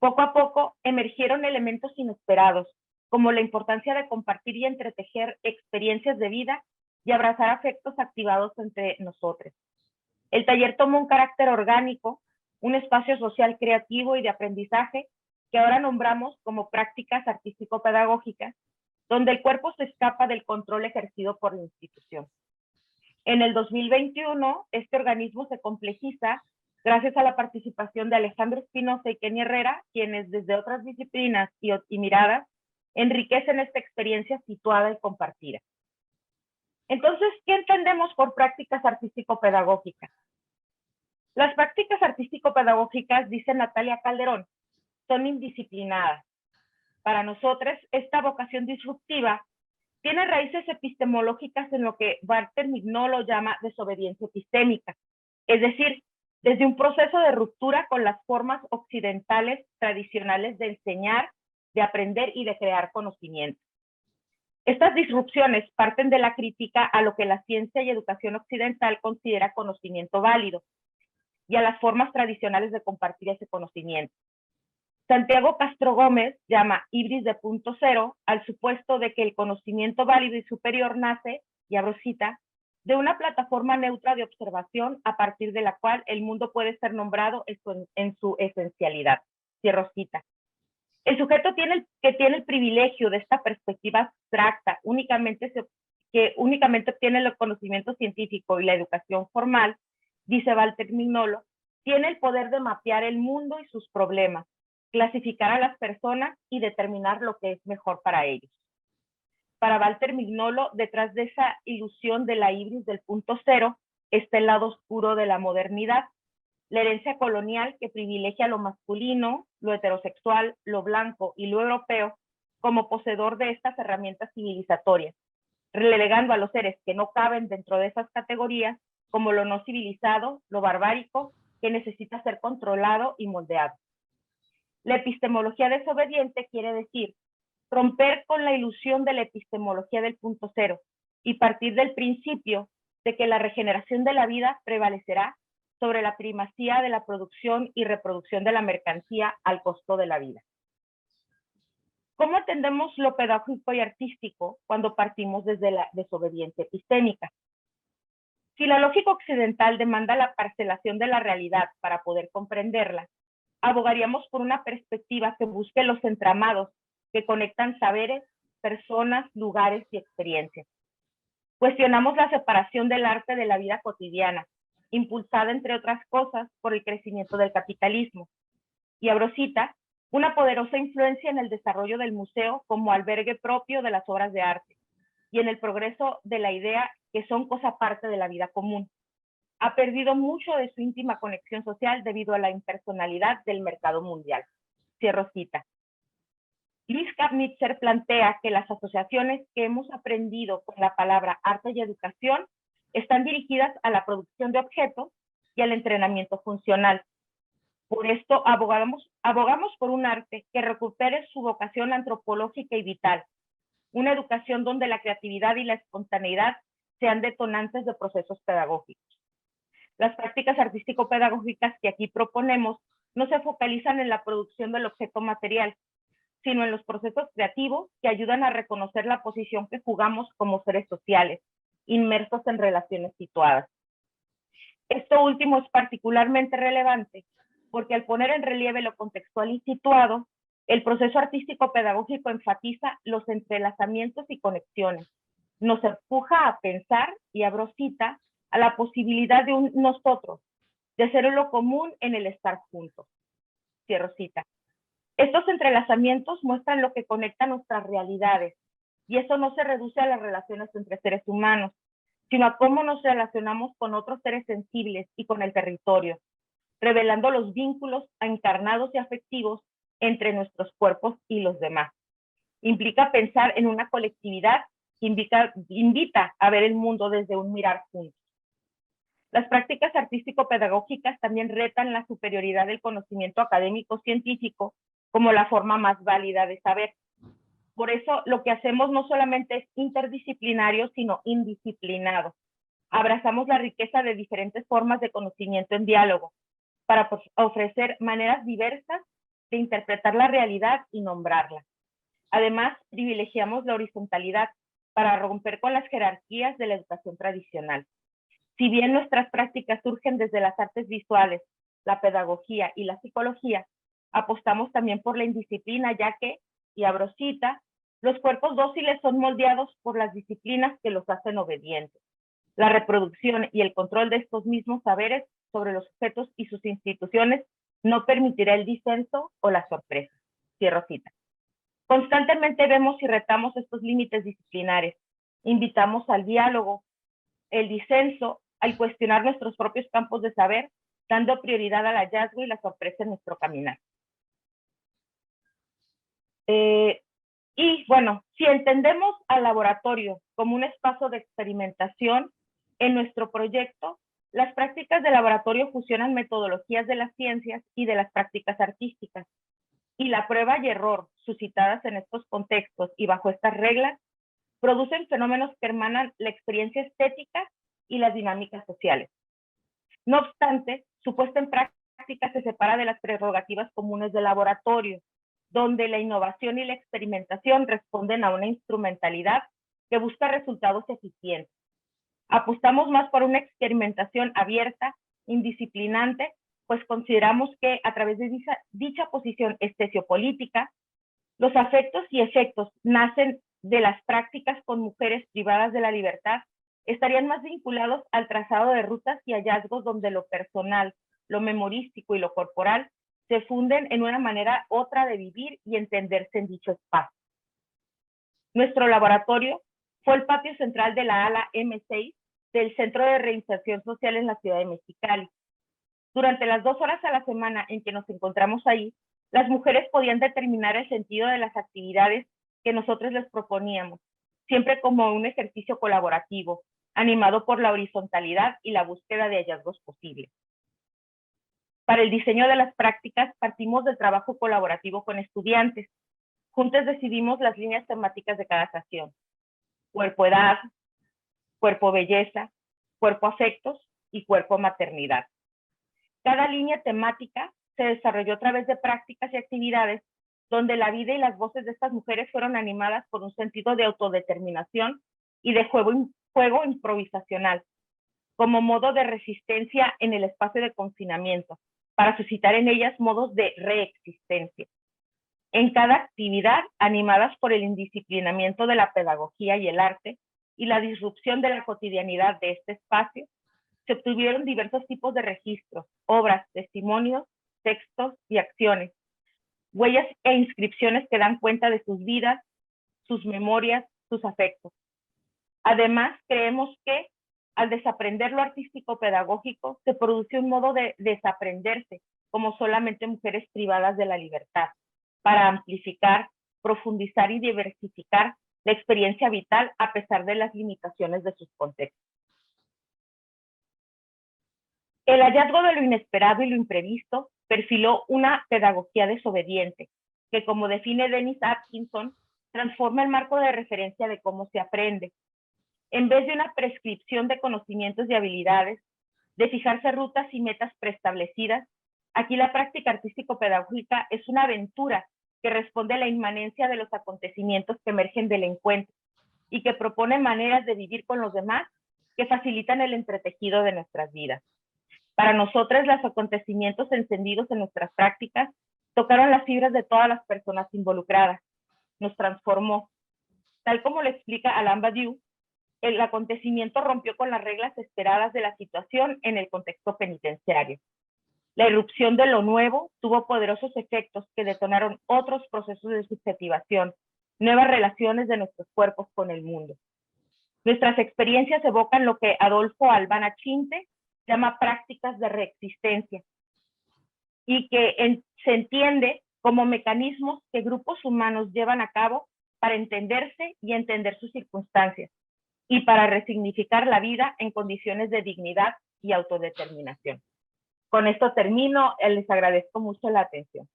Poco a poco emergieron elementos inesperados, como la importancia de compartir y entretejer experiencias de vida y abrazar afectos activados entre nosotros. El taller tomó un carácter orgánico, un espacio social creativo y de aprendizaje que ahora nombramos como prácticas artístico-pedagógicas, donde el cuerpo se escapa del control ejercido por la institución. En el 2021, este organismo se complejiza gracias a la participación de Alejandro Espinosa y Kenny Herrera, quienes desde otras disciplinas y miradas enriquecen esta experiencia situada y compartida. Entonces, ¿qué entendemos por prácticas artístico-pedagógicas? Las prácticas artístico-pedagógicas, dice Natalia Calderón, son indisciplinadas. Para nosotros, esta vocación disruptiva tiene raíces epistemológicas en lo que Walter Mignolo llama desobediencia epistémica, es decir, desde un proceso de ruptura con las formas occidentales tradicionales de enseñar, de aprender y de crear conocimiento. Estas disrupciones parten de la crítica a lo que la ciencia y educación occidental considera conocimiento válido y a las formas tradicionales de compartir ese conocimiento. Santiago Castro Gómez llama hibris de punto cero al supuesto de que el conocimiento válido y superior nace, y abro cita, de una plataforma neutra de observación a partir de la cual el mundo puede ser nombrado en su esencialidad. Cierro cita. El sujeto que tiene el privilegio de esta perspectiva abstracta, que únicamente obtiene el conocimiento científico y la educación formal, dice Walter Mignolo, tiene el poder de mapear el mundo y sus problemas, clasificar a las personas y determinar lo que es mejor para ellos. Para Walter Mignolo, detrás de esa ilusión de la hibris del punto cero está el lado oscuro de la modernidad, la herencia colonial que privilegia lo masculino, lo heterosexual, lo blanco y lo europeo como poseedor de estas herramientas civilizatorias, relegando a los seres que no caben dentro de esas categorías como lo no civilizado, lo barbárico, que necesita ser controlado y moldeado. La epistemología desobediente quiere decir romper con la ilusión de la epistemología del punto cero y partir del principio de que la regeneración de la vida prevalecerá sobre la primacía de la producción y reproducción de la mercancía al costo de la vida. ¿Cómo entendemos lo pedagógico y artístico cuando partimos desde la desobediencia epistémica? Si la lógica occidental demanda la parcelación de la realidad para poder comprenderla, abogaríamos por una perspectiva que busque los entramados que conectan saberes, personas, lugares y experiencias. Cuestionamos la separación del arte de la vida cotidiana, impulsada, entre otras cosas, por el crecimiento del capitalismo. Y abro cita, una poderosa influencia en el desarrollo del museo como albergue propio de las obras de arte y en el progreso de la idea que son cosa aparte de la vida común. Ha perdido mucho de su íntima conexión social debido a la impersonalidad del mercado mundial. Cierro cita. Luis Kapnitzer plantea que las asociaciones que hemos aprendido con la palabra arte y educación están dirigidas a la producción de objetos y al entrenamiento funcional. Por esto abogamos por un arte que recupere su vocación antropológica y vital, una educación donde la creatividad y la espontaneidad sean detonantes de procesos pedagógicos. Las prácticas artístico-pedagógicas que aquí proponemos no se focalizan en la producción del objeto material, sino en los procesos creativos que ayudan a reconocer la posición que jugamos como seres sociales, inmersos en relaciones situadas. Esto último es particularmente relevante porque al poner en relieve lo contextual y situado, el proceso artístico-pedagógico enfatiza los entrelazamientos y conexiones, nos empuja a pensar, y abro cita, a la posibilidad de un nosotros, de ser lo común en el estar juntos. Cierro cita. Estos entrelazamientos muestran lo que conecta nuestras realidades, y eso no se reduce a las relaciones entre seres humanos, sino a cómo nos relacionamos con otros seres sensibles y con el territorio, revelando los vínculos encarnados y afectivos entre nuestros cuerpos y los demás. Implica pensar en una colectividad que invita a ver el mundo desde un mirar juntos. Las prácticas artístico-pedagógicas también retan la superioridad del conocimiento académico-científico como la forma más válida de saber. Por eso lo que hacemos no solamente es interdisciplinario, sino indisciplinado. Abrazamos la riqueza de diferentes formas de conocimiento en diálogo para ofrecer maneras diversas de interpretar la realidad y nombrarla. Además, privilegiamos la horizontalidad para romper con las jerarquías de la educación tradicional. Si bien nuestras prácticas surgen desde las artes visuales, la pedagogía y la psicología, apostamos también por la indisciplina, ya que, y abro cita, los cuerpos dóciles son moldeados por las disciplinas que los hacen obedientes. La reproducción y el control de estos mismos saberes sobre los objetos y sus instituciones no permitirá el disenso o la sorpresa. Cierro cita. Constantemente vemos y retamos estos límites disciplinares. Invitamos al diálogo, el disenso, al cuestionar nuestros propios campos de saber, dando prioridad al hallazgo y la sorpresa en nuestro caminar. Y bueno, si entendemos al laboratorio como un espacio de experimentación, en nuestro proyecto, las prácticas de laboratorio fusionan metodologías de las ciencias y de las prácticas artísticas. Y la prueba y error suscitadas en estos contextos y bajo estas reglas producen fenómenos que hermanan la experiencia estética y las dinámicas sociales. No obstante, su puesta en práctica se separa de las prerrogativas comunes del laboratorio, donde la innovación y la experimentación responden a una instrumentalidad que busca resultados eficientes. Apostamos más por una experimentación abierta, indisciplinante, pues consideramos que a través de dicha posición estesiopolítica, los afectos y efectos nacen de las prácticas con mujeres privadas de la libertad, estarían más vinculados al trazado de rutas y hallazgos donde lo personal, lo memorístico y lo corporal se funden en una manera otra de vivir y entenderse en dicho espacio. Nuestro laboratorio fue el patio central de la ala M6 del Centro de Reinserción Social en la ciudad de Mexicali. Durante las 2 horas a la semana en que nos encontramos ahí, las mujeres podían determinar el sentido de las actividades que nosotros les proponíamos, siempre como un ejercicio colaborativo, animado por la horizontalidad y la búsqueda de hallazgos posibles. Para el diseño de las prácticas partimos del trabajo colaborativo con estudiantes. Juntos decidimos las líneas temáticas de cada sesión: cuerpo-edad, cuerpo-belleza, cuerpo-afectos y cuerpo-maternidad. Cada línea temática se desarrolló a través de prácticas y actividades donde la vida y las voces de estas mujeres fueron animadas por un sentido de autodeterminación y de juego improvisacional, como modo de resistencia en el espacio de confinamiento, para suscitar en ellas modos de reexistencia. En cada actividad, animadas por el indisciplinamiento de la pedagogía y el arte y la disrupción de la cotidianidad de este espacio, se obtuvieron diversos tipos de registros, obras, testimonios, textos y acciones, huellas e inscripciones que dan cuenta de sus vidas, sus memorias, sus afectos. Además, creemos que al desaprender lo artístico-pedagógico, se produce un modo de desaprenderse como solamente mujeres privadas de la libertad, para amplificar, profundizar y diversificar la experiencia vital a pesar de las limitaciones de sus contextos. El hallazgo de lo inesperado y lo imprevisto perfiló una pedagogía desobediente, que, como define Dennis Atkinson, transforma el marco de referencia de cómo se aprende. En vez de una prescripción de conocimientos y habilidades, de fijarse rutas y metas preestablecidas, aquí la práctica artístico-pedagógica es una aventura que responde a la inmanencia de los acontecimientos que emergen del encuentro y que propone maneras de vivir con los demás que facilitan el entretejido de nuestras vidas. Para nosotras, los acontecimientos encendidos en nuestras prácticas tocaron las fibras de todas las personas involucradas. Nos transformó. Tal como lo explica Alain Badiou, el acontecimiento rompió con las reglas esperadas de la situación en el contexto penitenciario. La irrupción de lo nuevo tuvo poderosos efectos que detonaron otros procesos de subjetivación, nuevas relaciones de nuestros cuerpos con el mundo. Nuestras experiencias evocan lo que Adolfo Albana Chinte llama prácticas de reexistencia y que se entiende como mecanismos que grupos humanos llevan a cabo para entenderse y entender sus circunstancias y para resignificar la vida en condiciones de dignidad y autodeterminación. Con esto termino, les agradezco mucho la atención.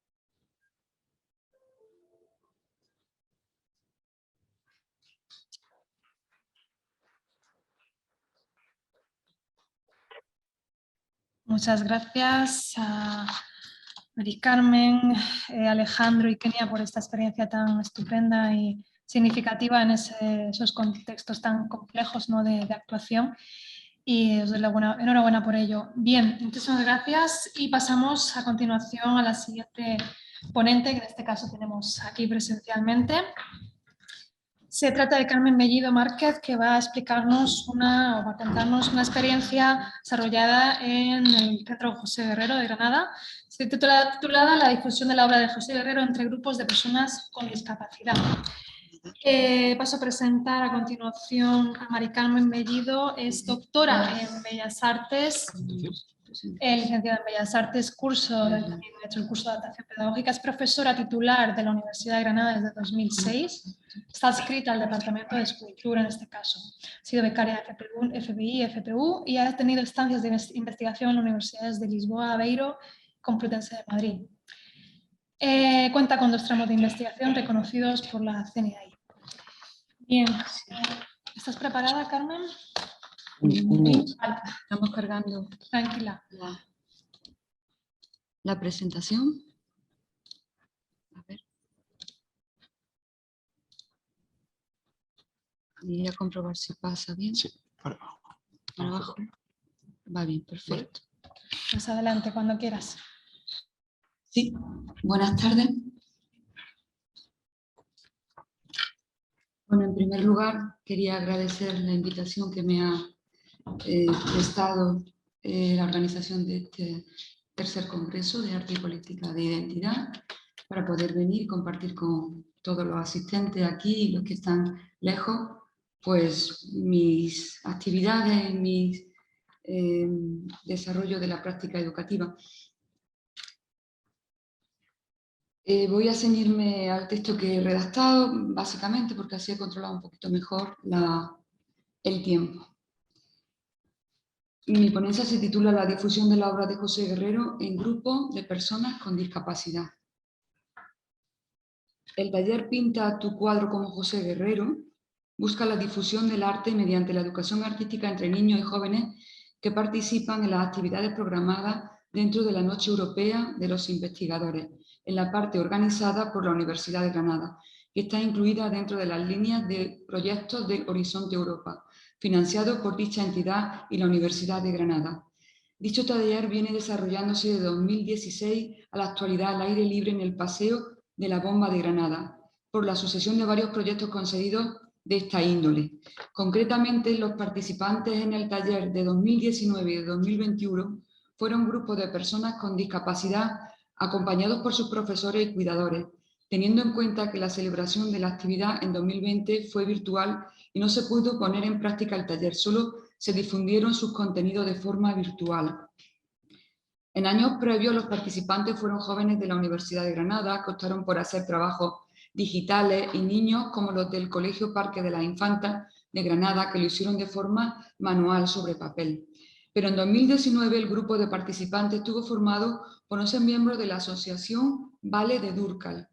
Muchas gracias a Mari Carmen, Alejandro y Kenia por esta experiencia tan estupenda y significativa en esos contextos tan complejos, ¿no?, de actuación. Y os doy enhorabuena por ello. Bien, muchísimas gracias y pasamos a continuación a la siguiente ponente, que en este caso tenemos aquí presencialmente. Se trata de Carmen Bellido Márquez, que va a explicarnos o va a contarnos una experiencia desarrollada en el Centro José Guerrero de Granada, titulada La difusión de la obra de José Guerrero entre grupos de personas con discapacidad. Paso a presentar a continuación a Mari Carmen Bellido. Es doctora en Bellas Artes, licenciada en Bellas Artes, también ha hecho el curso de adaptación pedagógica, es profesora titular de la Universidad de Granada desde 2006, está adscrita al Departamento de Escultura en este caso, ha sido becaria de FBI, FPU y ha tenido estancias de investigación en las universidades de Lisboa, Aveiro y Complutense de Madrid. Cuenta con 2 tramos de investigación reconocidos por la CNI. Bien, ¿estás preparada, Carmen? Vale. Estamos cargando. Tranquila. La presentación. A ver. Y voy a comprobar si pasa bien. Sí, para abajo. Para abajo. Va bien, perfecto. Pues adelante, cuando quieras. Sí, buenas tardes. Bueno, en primer lugar, quería agradecer la invitación que me ha prestado la organización de este tercer Congreso de Arte y Política de Identidad para poder venir y compartir con todos los asistentes aquí y los que están lejos, pues mis actividades y mi desarrollo de la práctica educativa. Voy a ceñirme al texto que he redactado, básicamente porque así he controlado un poquito mejor el tiempo. Mi ponencia se titula La difusión de la obra de José Guerrero en grupo de personas con discapacidad. El taller Pinta tu cuadro como José Guerrero busca la difusión del arte mediante la educación artística entre niños y jóvenes que participan en las actividades programadas dentro de la Noche Europea de los Investigadores, en la parte organizada por la Universidad de Granada, que está incluida dentro de las líneas de proyectos de Horizonte Europa, financiado por dicha entidad y la Universidad de Granada. Dicho taller viene desarrollándose de 2016 a la actualidad al aire libre en el Paseo de la Bomba de Granada, por la sucesión de varios proyectos concedidos de esta índole. Concretamente, los participantes en el taller de 2019 y de 2021 fueron grupos de personas con discapacidad acompañados por sus profesores y cuidadores, teniendo en cuenta que la celebración de la actividad en 2020 fue virtual y no se pudo poner en práctica el taller, solo se difundieron sus contenidos de forma virtual. En años previos, los participantes fueron jóvenes de la Universidad de Granada, que optaron por hacer trabajos digitales, y niños como los del Colegio Parque de las Infantas de Granada, que lo hicieron de forma manual sobre papel. Pero en 2019 el grupo de participantes estuvo formado por 11 miembros de la asociación Vale de Durcal,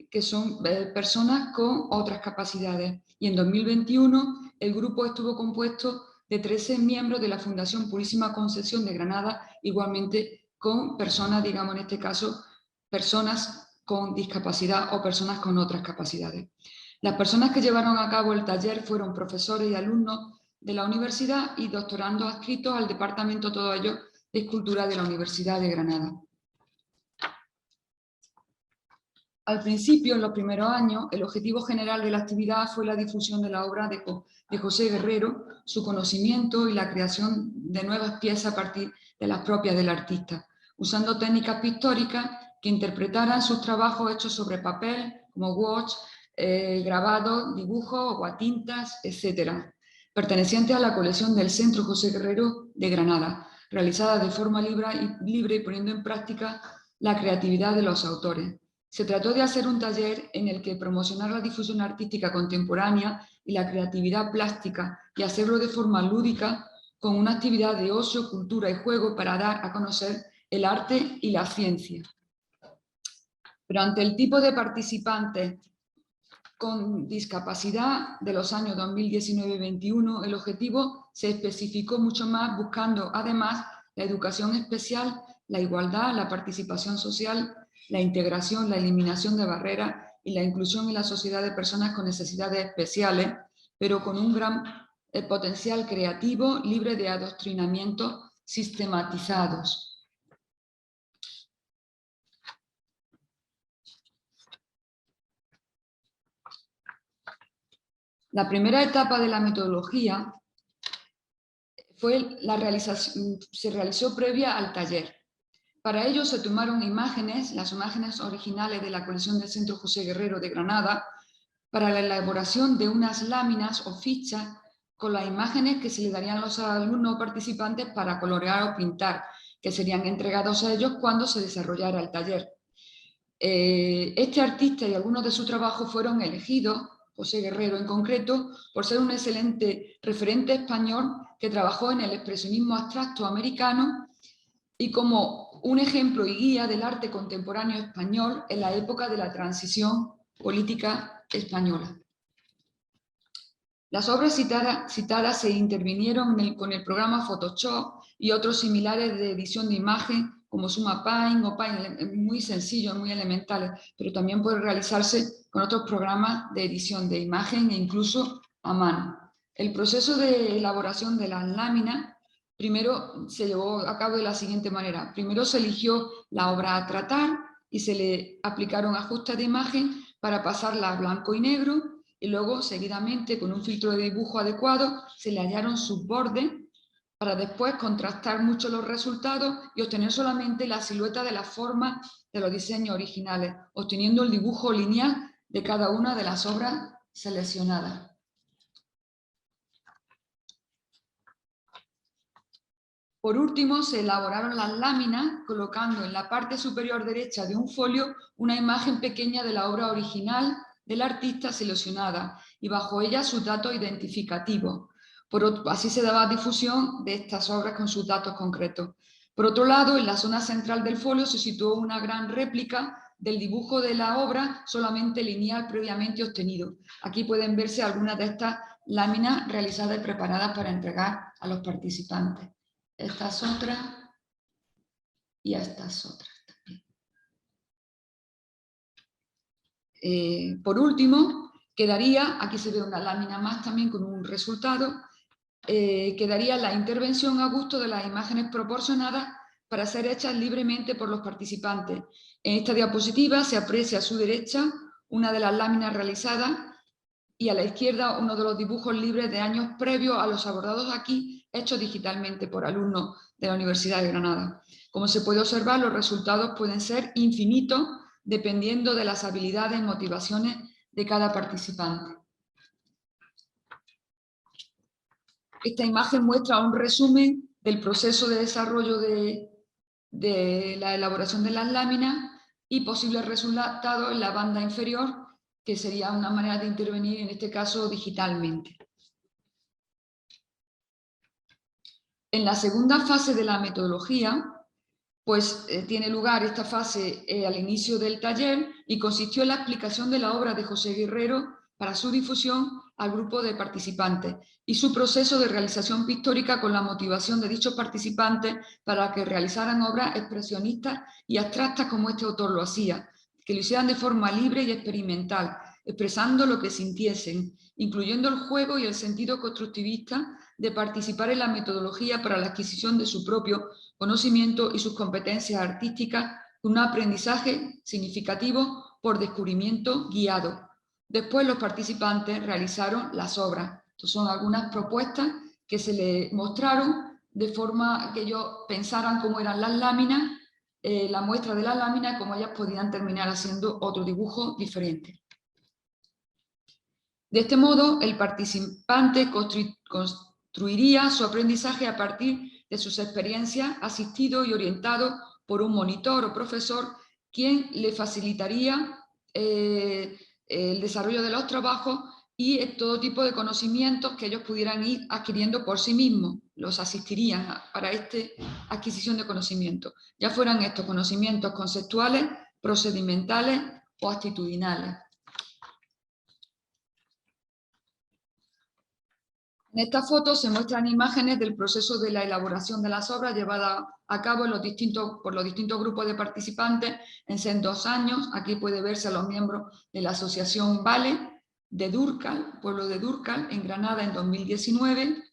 que son personas con otras capacidades. Y en 2021 el grupo estuvo compuesto de 13 miembros de la Fundación Purísima Concepción de Granada, igualmente con personas, digamos en este caso, personas con discapacidad o personas con otras capacidades. Las personas que llevaron a cabo el taller fueron profesores y alumnos de la universidad y doctorandos adscritos al departamento, todo ello, de Escultura de la Universidad de Granada. Al principio, en los primeros años, el objetivo general de la actividad fue la difusión de la obra de José Guerrero, su conocimiento y la creación de nuevas piezas a partir de las propias del artista, usando técnicas pictóricas que interpretaran sus trabajos hechos sobre papel, como wash, grabados, dibujos o a tintas, etc., pertenecientes a la colección del Centro José Guerrero de Granada, realizada de forma libre y poniendo en práctica la creatividad de los autores. Se trató de hacer un taller en el que promocionar la difusión artística contemporánea y la creatividad plástica y hacerlo de forma lúdica con una actividad de ocio, cultura y juego para dar a conocer el arte y la ciencia. Pero ante el tipo de participantes con discapacidad de los años 2019 y 2021, el objetivo se especificó mucho más buscando además la educación especial, la igualdad, la participación social, la integración, la eliminación de barreras y la inclusión en la sociedad de personas con necesidades especiales, pero con un gran potencial creativo, libre de adoctrinamientos sistematizados. La primera etapa de la metodología se realizó previa al taller. Para ello se tomaron imágenes, las imágenes originales de la colección del Centro José Guerrero de Granada, para la elaboración de unas láminas o fichas con las imágenes que se le darían a los alumnos participantes para colorear o pintar, que serían entregados a ellos cuando se desarrollara el taller. Este artista y algunos de sus trabajos fueron elegidos, José Guerrero en concreto, por ser un excelente referente español que trabajó en el expresionismo abstracto americano y como un ejemplo y guía del arte contemporáneo español en la época de la transición política española. Las obras citadas se intervinieron con el programa Photoshop y otros similares de edición de imagen como SummaPaint o Paint, muy sencillos, muy elementales, pero también puede realizarse con otros programas de edición de imagen e incluso a mano. El proceso de elaboración de las láminas primero se llevó a cabo de la siguiente manera. Primero se eligió la obra a tratar y se le aplicaron ajustes de imagen para pasarla a blanco y negro, y luego seguidamente con un filtro de dibujo adecuado se le hallaron sus bordes para después contrastar mucho los resultados y obtener solamente la silueta de la forma de los diseños originales, obteniendo el dibujo lineal de cada una de las obras seleccionadas. Por último, se elaboraron las láminas colocando en la parte superior derecha de un folio una imagen pequeña de la obra original del artista seleccionada y bajo ella sus datos identificativos. Así se daba difusión de estas obras con sus datos concretos. Por otro lado, en la zona central del folio se situó una gran réplica del dibujo de la obra, solamente lineal previamente obtenido. Aquí pueden verse algunas de estas láminas realizadas y preparadas para entregar a los participantes. Estas otras y estas otras también. Por último, quedaría, aquí se ve una lámina más también con un resultado, quedaría la intervención a gusto de las imágenes proporcionadas para ser hechas libremente por los participantes. En esta diapositiva se aprecia a su derecha una de las láminas realizadas y a la izquierda uno de los dibujos libres de años previos a los abordados aquí, hechos digitalmente por alumnos de la Universidad de Granada. Como se puede observar, los resultados pueden ser infinitos dependiendo de las habilidades y motivaciones de cada participante. Esta imagen muestra un resumen del proceso de desarrollo de la elaboración de las láminas y posibles resultados en la banda inferior, que sería una manera de intervenir, en este caso digitalmente. En la segunda fase de la metodología, pues tiene lugar esta fase al inicio del taller y consistió en la explicación de la obra de José Guerrero para su difusión al grupo de participantes y su proceso de realización pictórica con la motivación de dichos participantes para que realizaran obras expresionistas y abstractas como este autor lo hacía, que lo hicieran de forma libre y experimental, expresando lo que sintiesen, incluyendo el juego y el sentido constructivista de participar en la metodología para la adquisición de su propio conocimiento y sus competencias artísticas, con un aprendizaje significativo por descubrimiento guiado. Después los participantes realizaron las obras. Estas son algunas propuestas que se les mostraron de forma que ellos pensaran cómo eran las láminas, la muestra de las láminas, cómo ellas podían terminar haciendo otro dibujo diferente. De este modo, el participante construiría su aprendizaje a partir de sus experiencias, asistido y orientado por un monitor o profesor, quien le facilitaría el desarrollo de los trabajos y todo tipo de conocimientos que ellos pudieran ir adquiriendo por sí mismos. Los asistirían para esta adquisición de conocimientos, ya fueran estos conocimientos conceptuales, procedimentales o actitudinales. En esta foto se muestran imágenes del proceso de la elaboración de las obras llevada a cabo por los distintos grupos de participantes en 2 años. Aquí puede verse a los miembros de la Asociación Vale de Dúrcal, pueblo de Dúrcal, en Granada en 2019.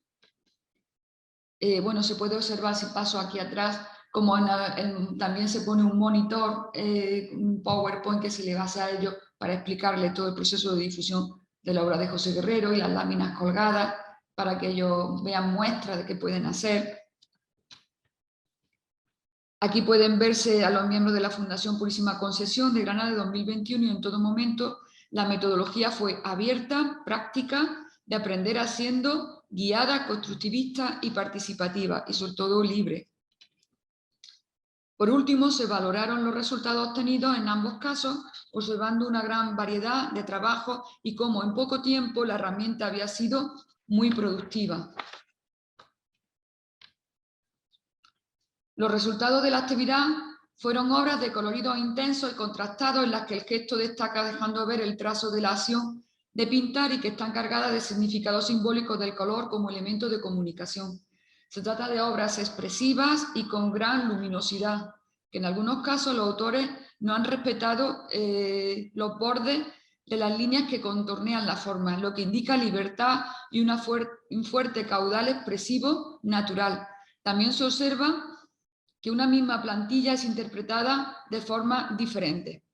Bueno, se puede observar, si paso aquí atrás, como también se pone un monitor, un PowerPoint que se le basa a ellos para explicarle todo el proceso de difusión de la obra de José Guerrero y las láminas colgadas, para que ellos vean muestras de qué pueden hacer. Aquí pueden verse a los miembros de la Fundación Purísima Concesión de Granada de 2021 y en todo momento la metodología fue abierta, práctica, de aprender haciendo, guiada, constructivista y participativa y sobre todo libre. Por último, se valoraron los resultados obtenidos en ambos casos, observando una gran variedad de trabajos y cómo en poco tiempo la herramienta había sido muy productiva. Los resultados de la actividad fueron obras de colorido intenso y contrastado en las que el gesto destaca dejando ver el trazo de la acción de pintar y que están cargadas de significado simbólico del color como elemento de comunicación. Se trata de obras expresivas y con gran luminosidad, que en algunos casos los autores no han respetado los bordes de las líneas que contornean la forma, lo que indica libertad y un fuerte caudal expresivo natural. También se observa que una misma plantilla es interpretada de forma diferente.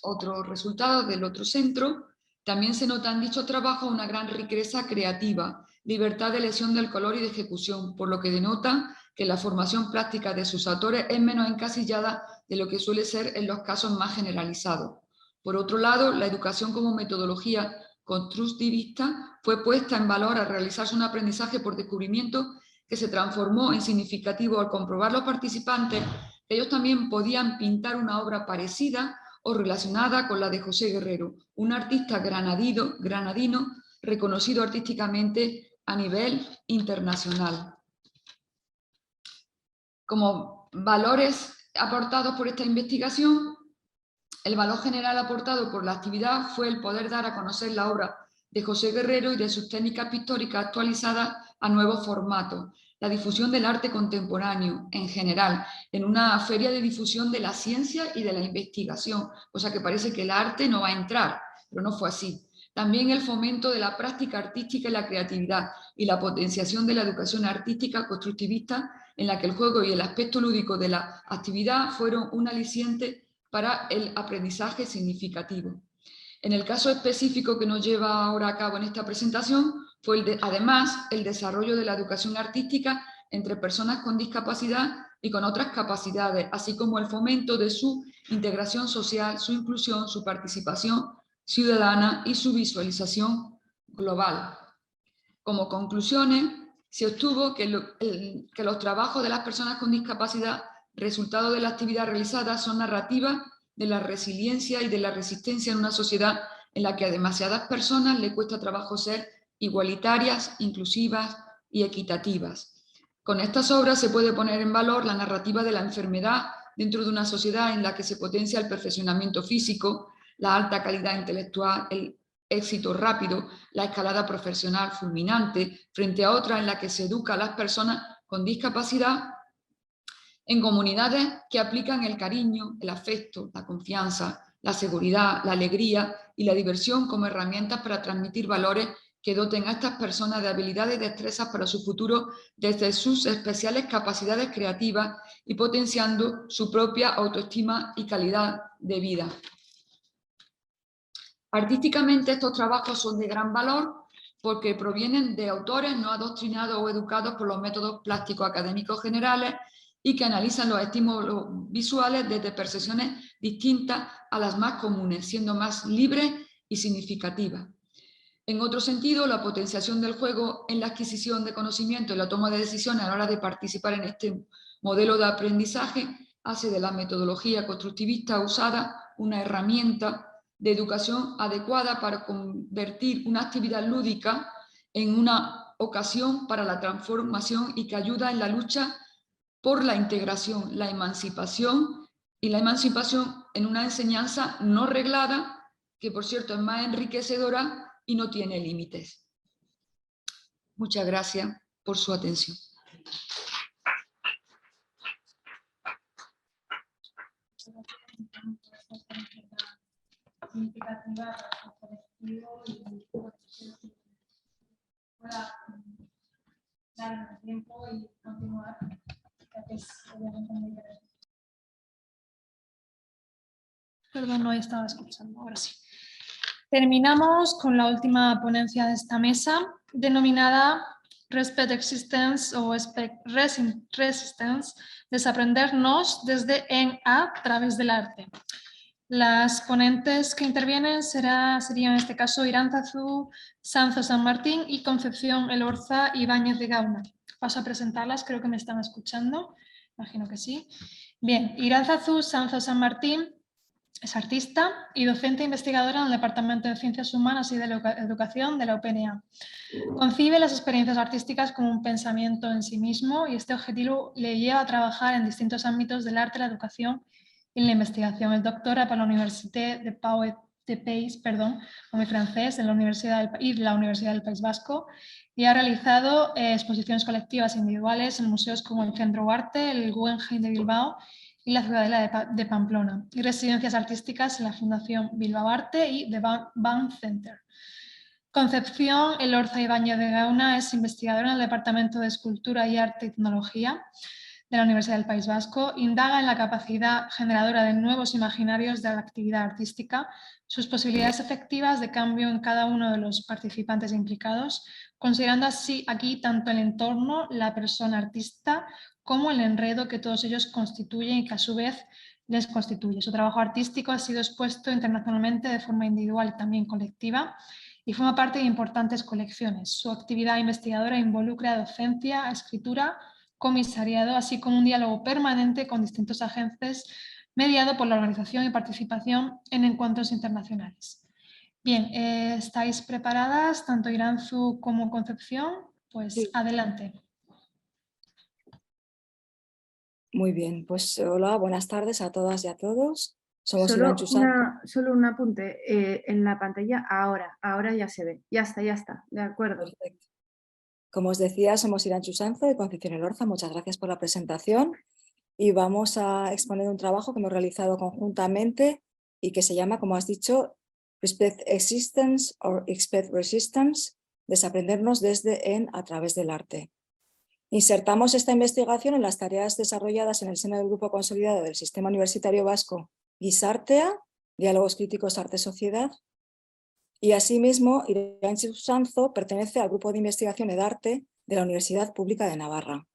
Otro resultado del otro centro, también se nota en dicho trabajo una gran riqueza creativa, libertad de elección del color y de ejecución, por lo que denota que la formación práctica de sus autores es menos encasillada de lo que suele ser en los casos más generalizados. Por otro lado, la educación como metodología constructivista fue puesta en valor al realizarse un aprendizaje por descubrimiento que se transformó en significativo al comprobar los participantes que ellos también podían pintar una obra parecida o relacionada con la de José Guerrero, un artista granadino reconocido artísticamente a nivel internacional. Como valores aportados por esta investigación, el valor general aportado por la actividad fue el poder dar a conocer la obra de José Guerrero y de sus técnicas pictóricas actualizadas a nuevos formatos, la difusión del arte contemporáneo en general, en una feria de difusión de la ciencia y de la investigación, cosa que parece que el arte no va a entrar, pero no fue así. También el fomento de la práctica artística y la creatividad y la potenciación de la educación artística constructivista en la que el juego y el aspecto lúdico de la actividad fueron un aliciente para el aprendizaje significativo. En el caso específico que nos lleva ahora a cabo en esta presentación, fue además el desarrollo de la educación artística entre personas con discapacidad y con otras capacidades, así como el fomento de su integración social, su inclusión, su participación ciudadana y su visualización global. Como conclusiones, se obtuvo que los trabajos de las personas con discapacidad, resultado de la actividad realizada, son narrativas de la resiliencia y de la resistencia en una sociedad en la que a demasiadas personas le cuesta trabajo ser igualitarias, inclusivas y equitativas. Con estas obras se puede poner en valor la narrativa de la enfermedad dentro de una sociedad en la que se potencia el perfeccionamiento físico, la alta calidad intelectual, el éxito rápido, la escalada profesional fulminante, frente a otra en la que se educa a las personas con discapacidad en comunidades que aplican el cariño, el afecto, la confianza, la seguridad, la alegría y la diversión como herramientas para transmitir valores que doten a estas personas de habilidades y destrezas para su futuro desde sus especiales capacidades creativas y potenciando su propia autoestima y calidad de vida. Artísticamente estos trabajos son de gran valor porque provienen de autores no adoctrinados o educados por los métodos plásticos académicos generales y que analizan los estímulos visuales desde percepciones distintas a las más comunes, siendo más libres y significativas. En otro sentido, la potenciación del juego en la adquisición de conocimiento y la toma de decisiones a la hora de participar en este modelo de aprendizaje hace de la metodología constructivista usada una herramienta de educación adecuada para convertir una actividad lúdica en una ocasión para la transformación y que ayuda en la lucha por la integración, la emancipación en una enseñanza no reglada, que por cierto es más enriquecedora y no tiene límites. Muchas gracias por su atención. Significativa para el colectivo y pueda dar tiempo y continuar, ya que es obviamente muy interesante. Perdón, no estaba escuchando, ahora sí. Terminamos con la última ponencia de esta mesa, denominada Respect Existence o Resistance, desaprendernos desde en a través del arte. Las ponentes que intervienen serían en este caso Iránzazu Sanzo San Martín y Concepción Elorza Ibáñez de Gauna. Paso a presentarlas, creo que me están escuchando, imagino que sí. Bien, Iránzazu Sanzo San Martín es artista y docente investigadora en el Departamento de Ciencias Humanas y de Educación de la UPNA. Concibe las experiencias artísticas como un pensamiento en sí mismo y este objetivo le lleva a trabajar en distintos ámbitos del arte, la educación y la investigación. Es doctora por la Université de Pays, como francés, en la Universidad del País Vasco, y ha realizado exposiciones colectivas e individuales en museos como el Centro Arte, el Guggenheim de Bilbao y la Ciudadela de Pamplona, y residencias artísticas en la Fundación Bilbao Arte y The Bank Center. Concepción Elorza Ibáñez de Gauna es investigadora en el Departamento de Escultura y Arte y Tecnología de la Universidad del País Vasco, indaga en la capacidad generadora de nuevos imaginarios de la actividad artística, sus posibilidades efectivas de cambio en cada uno de los participantes implicados, considerando así aquí tanto el entorno, la persona artista, como el enredo que todos ellos constituyen y que a su vez les constituye. Su trabajo artístico ha sido expuesto internacionalmente de forma individual y también colectiva y forma parte de importantes colecciones. Su actividad investigadora involucra docencia, escritura, comisariado, así como un diálogo permanente con distintos agentes mediado por la organización y participación en encuentros internacionales. Bien, ¿estáis preparadas, tanto Iránzu como Concepción? Pues sí. Adelante. Muy bien, pues hola, buenas tardes a todas y a todos. Somos Solo un apunte, en la pantalla ahora ya se ve, ya está, de acuerdo. Perfecto. Como os decía, somos Iránzazu Sanzo y Concepción Elorza, muchas gracias por la presentación y vamos a exponer un trabajo que hemos realizado conjuntamente y que se llama, como has dicho, Respect Existence or Expect Resistance, desaprendernos desde en a través del arte. Insertamos esta investigación en las tareas desarrolladas en el seno del Grupo Consolidado del Sistema Universitario Vasco GISARTEA, Diálogos Críticos Arte-Sociedad, y asimismo Iránzazu Sanzo pertenece al Grupo de Investigación EDARTE de la Universidad Pública de Navarra.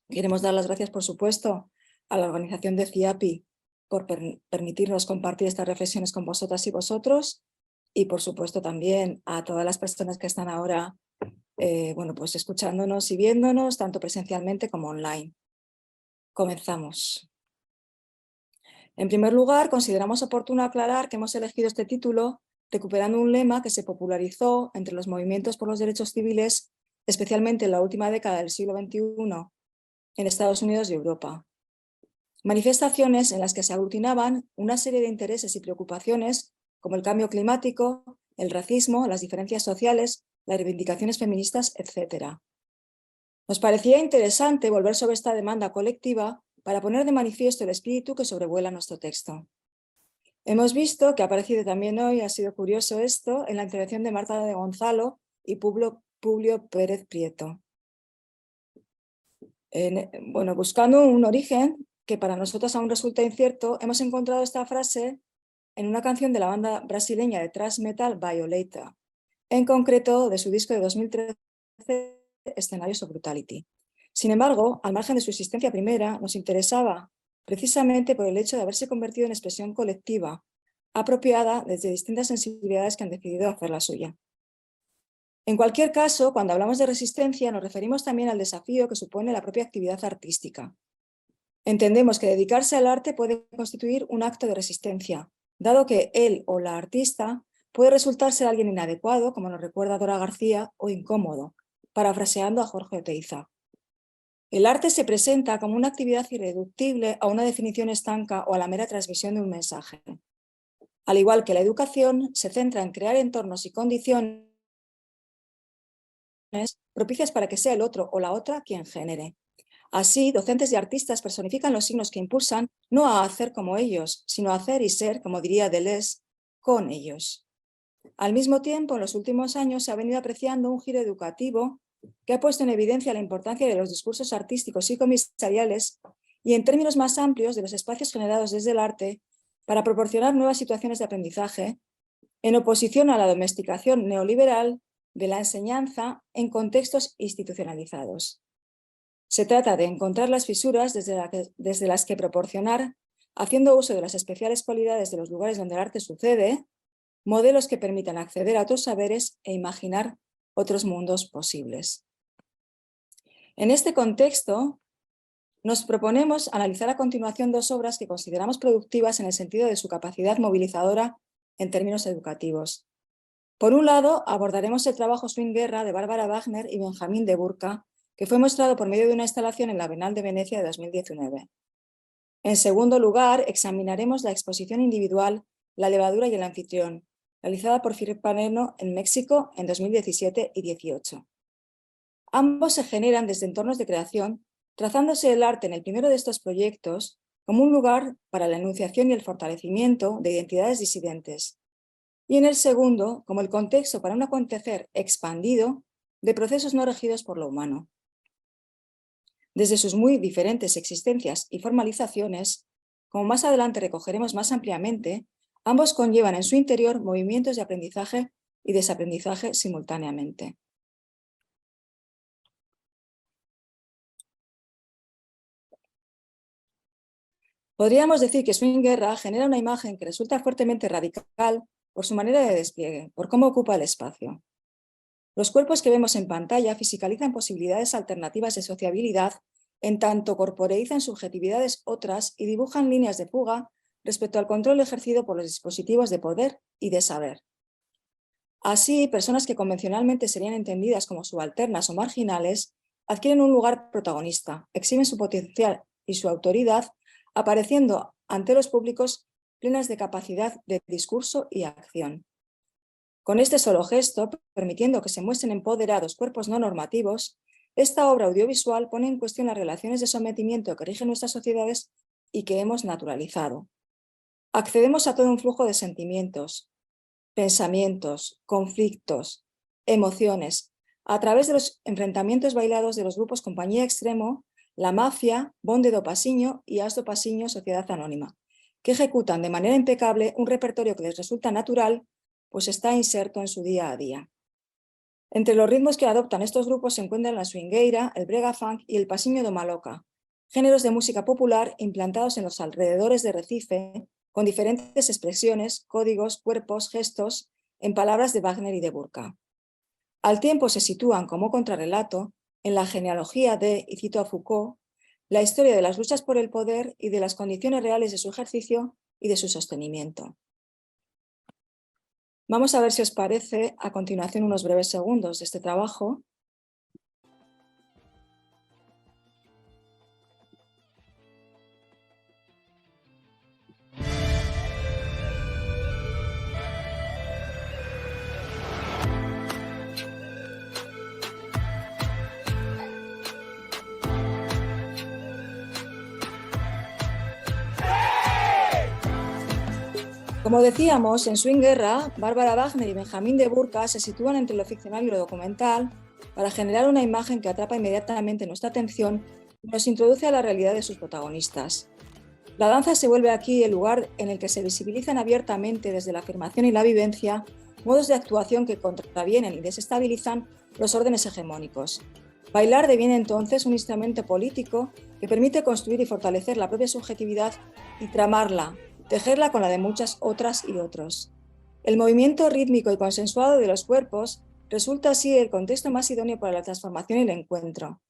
Queremos dar las gracias, por supuesto, a la organización de CIAPI por permitirnos compartir estas reflexiones con vosotras y vosotros, y por supuesto también a todas las personas que están ahora pues escuchándonos y viéndonos, tanto presencialmente como online. Comenzamos. En primer lugar, consideramos oportuno aclarar que hemos elegido este título recuperando un lema que se popularizó entre los movimientos por los derechos civiles, especialmente en la última década del siglo XXI, en Estados Unidos y Europa. Manifestaciones en las que se aglutinaban una serie de intereses y preocupaciones como el cambio climático, el racismo, las diferencias sociales, las reivindicaciones feministas, etc. Nos parecía interesante volver sobre esta demanda colectiva para poner de manifiesto el espíritu que sobrevuela nuestro texto. Hemos visto que ha aparecido también hoy, ha sido curioso esto, en la intervención de Marta de Gonzalo y Publio Pérez Prieto. Buscando un origen que para nosotros aún resulta incierto, hemos encontrado esta frase en una canción de la banda brasileña de thrash metal Violeta, en concreto de su disco de 2013, Escenarios of Brutality. Sin embargo, al margen de su existencia primera, nos interesaba precisamente por el hecho de haberse convertido en expresión colectiva, apropiada desde distintas sensibilidades que han decidido hacerla suya. En cualquier caso, cuando hablamos de resistencia, nos referimos también al desafío que supone la propia actividad artística. Entendemos que dedicarse al arte puede constituir un acto de resistencia, dado que él o la artista puede resultar ser alguien inadecuado, como nos recuerda Dora García, o incómodo, parafraseando a Jorge Oteiza. El arte se presenta como una actividad irreductible a una definición estanca o a la mera transmisión de un mensaje. Al igual que la educación, se centra en crear entornos y condiciones propicias para que sea el otro o la otra quien genere. Así, docentes y artistas personifican los signos que impulsan no a hacer como ellos, sino a hacer y ser, como diría Deleuze, con ellos. Al mismo tiempo, en los últimos años se ha venido apreciando un giro educativo que ha puesto en evidencia la importancia de los discursos artísticos y comisariales y, en términos más amplios, de los espacios generados desde el arte para proporcionar nuevas situaciones de aprendizaje, en oposición a la domesticación neoliberal de la enseñanza en contextos institucionalizados. Se trata de encontrar las fisuras desde las que proporcionar, haciendo uso de las especiales cualidades de los lugares donde el arte sucede, modelos que permitan acceder a otros saberes e imaginar otros mundos posibles. En este contexto, nos proponemos analizar a continuación dos obras que consideramos productivas en el sentido de su capacidad movilizadora en términos educativos. Por un lado, abordaremos el trabajo Swing Guerra de Bárbara Wagner y Benjamín de Burca, que fue mostrado por medio de una instalación en la Bienal de Venecia de 2019. En segundo lugar, examinaremos la exposición individual La levadura y el anfitrión, realizada por Philippe Palermo en México en 2017 y 2018. Ambos se generan desde entornos de creación, trazándose el arte en el primero de estos proyectos como un lugar para la enunciación y el fortalecimiento de identidades disidentes, y en el segundo como el contexto para un acontecer expandido de procesos no regidos por lo humano. Desde sus muy diferentes existencias y formalizaciones, como más adelante recogeremos más ampliamente, ambos conllevan en su interior movimientos de aprendizaje y desaprendizaje simultáneamente. Podríamos decir que Swing Guerra genera una imagen que resulta fuertemente radical por su manera de despliegue, por cómo ocupa el espacio. Los cuerpos que vemos en pantalla fisicalizan posibilidades alternativas de sociabilidad, en tanto corporeizan subjetividades otras y dibujan líneas de fuga respecto al control ejercido por los dispositivos de poder y de saber. Así, personas que convencionalmente serían entendidas como subalternas o marginales adquieren un lugar protagonista, exhiben su potencial y su autoridad, apareciendo ante los públicos plenas de capacidad de discurso y acción. Con este solo gesto, permitiendo que se muestren empoderados cuerpos no normativos, esta obra audiovisual pone en cuestión las relaciones de sometimiento que rigen nuestras sociedades y que hemos naturalizado. Accedemos a todo un flujo de sentimientos, pensamientos, conflictos, emociones, a través de los enfrentamientos bailados de los grupos Compañía Extremo, La Mafia, Bonde do Pasiño y As do Pasiño Sociedad Anónima, que ejecutan de manera impecable un repertorio que les resulta natural, pues está inserto en su día a día. Entre los ritmos que adoptan estos grupos se encuentran la swingueira, el brega funk y el pasiño do maloca, géneros de música popular implantados en los alrededores de Recife, con diferentes expresiones, códigos, cuerpos, gestos, en palabras de Wagner y de Burca. Al tiempo se sitúan como contrarrelato en la genealogía de, y cito a Foucault, la historia de las luchas por el poder y de las condiciones reales de su ejercicio y de su sostenimiento. Vamos a ver si os parece a continuación unos breves segundos de este trabajo. Como decíamos, en Swing Guerra, Bárbara Wagner y Benjamín de Burca se sitúan entre lo ficcional y lo documental para generar una imagen que atrapa inmediatamente nuestra atención y nos introduce a la realidad de sus protagonistas. La danza se vuelve aquí el lugar en el que se visibilizan abiertamente desde la afirmación y la vivencia modos de actuación que contravienen y desestabilizan los órdenes hegemónicos. Bailar deviene entonces un instrumento político que permite construir y fortalecer la propia subjetividad y tramarla, tejerla con la de muchas otras y otros. El movimiento rítmico y consensuado de los cuerpos resulta así el contexto más idóneo para la transformación y el encuentro.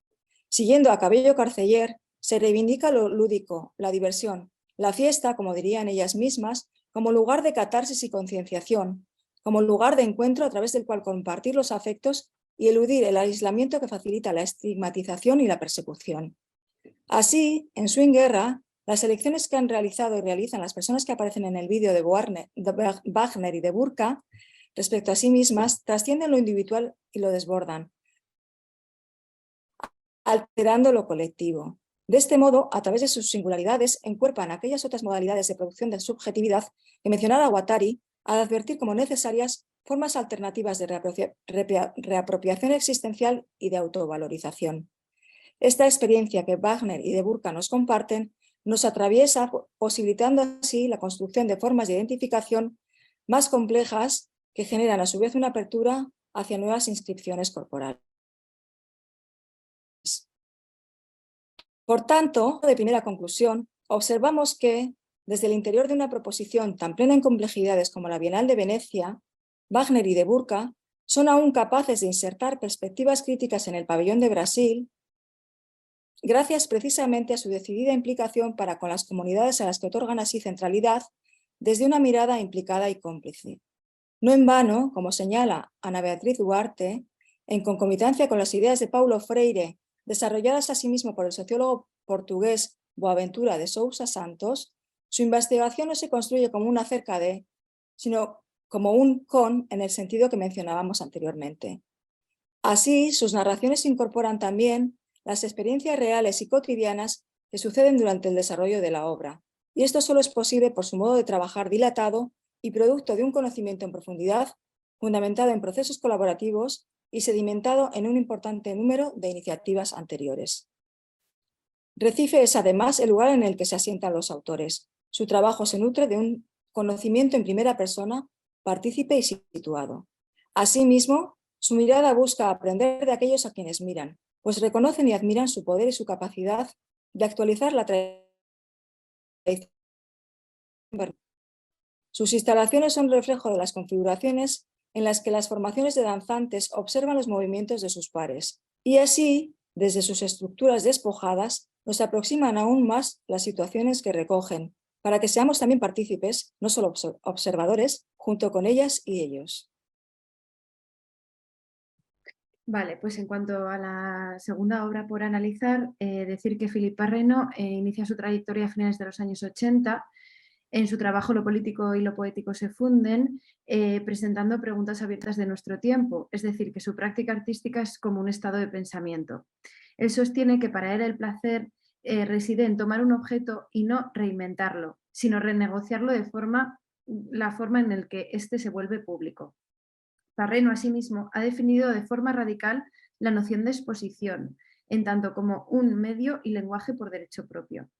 Siguiendo a Cabello Carceller, se reivindica lo lúdico, la diversión, la fiesta, como dirían ellas mismas, como lugar de catarsis y concienciación, como lugar de encuentro a través del cual compartir los afectos y eludir el aislamiento que facilita la estigmatización y la persecución. Así, en Swing Guerra, las elecciones que han realizado y realizan las personas que aparecen en el vídeo de Wagner y de Burca respecto a sí mismas trascienden lo individual y lo desbordan. alterando lo colectivo. De este modo, a través de sus singularidades, encuerpan aquellas otras modalidades de producción de subjetividad que mencionara Guattari al advertir como necesarias formas alternativas de reapropiación existencial y de autovalorización. Esta experiencia que Wagner y de Burca nos comparten nos atraviesa, posibilitando así la construcción de formas de identificación más complejas que generan a su vez una apertura hacia nuevas inscripciones corporales. Por tanto, de primera conclusión, observamos que, desde el interior de una proposición tan plena en complejidades como la Bienal de Venecia, Wagner y de Burca son aún capaces de insertar perspectivas críticas en el pabellón de Brasil, gracias precisamente a su decidida implicación para con las comunidades a las que otorgan así centralidad desde una mirada implicada y cómplice. No en vano, como señala Ana Beatriz Duarte, en concomitancia con las ideas de Paulo Freire, desarrolladas asimismo por el sociólogo portugués Boaventura de Sousa Santos, su investigación no se construye como un acerca de, sino como un con en el sentido que mencionábamos anteriormente. Así, sus narraciones incorporan también las experiencias reales y cotidianas que suceden durante el desarrollo de la obra, y esto solo es posible por su modo de trabajar dilatado y producto de un conocimiento en profundidad, fundamentado en procesos colaborativos y sedimentado en un importante número de iniciativas anteriores. Recife es además el lugar en el que se asientan los autores. Su trabajo se nutre de un conocimiento en primera persona, partícipe y situado. Asimismo, su mirada busca aprender de aquellos a quienes miran, pues reconocen y admiran su poder y su capacidad de actualizar la tradición. Sus instalaciones son reflejo de las configuraciones en las que las formaciones de danzantes observan los movimientos de sus pares, y así, desde sus estructuras despojadas, nos aproximan aún más las situaciones que recogen, para que seamos también partícipes, no solo observadores, junto con ellas y ellos. Vale, pues en cuanto a la segunda obra por analizar, decir que Philippe Parreno inicia su trayectoria a finales de los años 80. En su trabajo lo político y lo poético se funden, presentando preguntas abiertas de nuestro tiempo, es decir, que su práctica artística es como un estado de pensamiento. Él sostiene que para él el placer reside en tomar un objeto y no reinventarlo, sino renegociarlo de la forma en la que éste se vuelve público. Parreno, asimismo, ha definido de forma radical la noción de exposición, en tanto como un medio y lenguaje por derecho propio.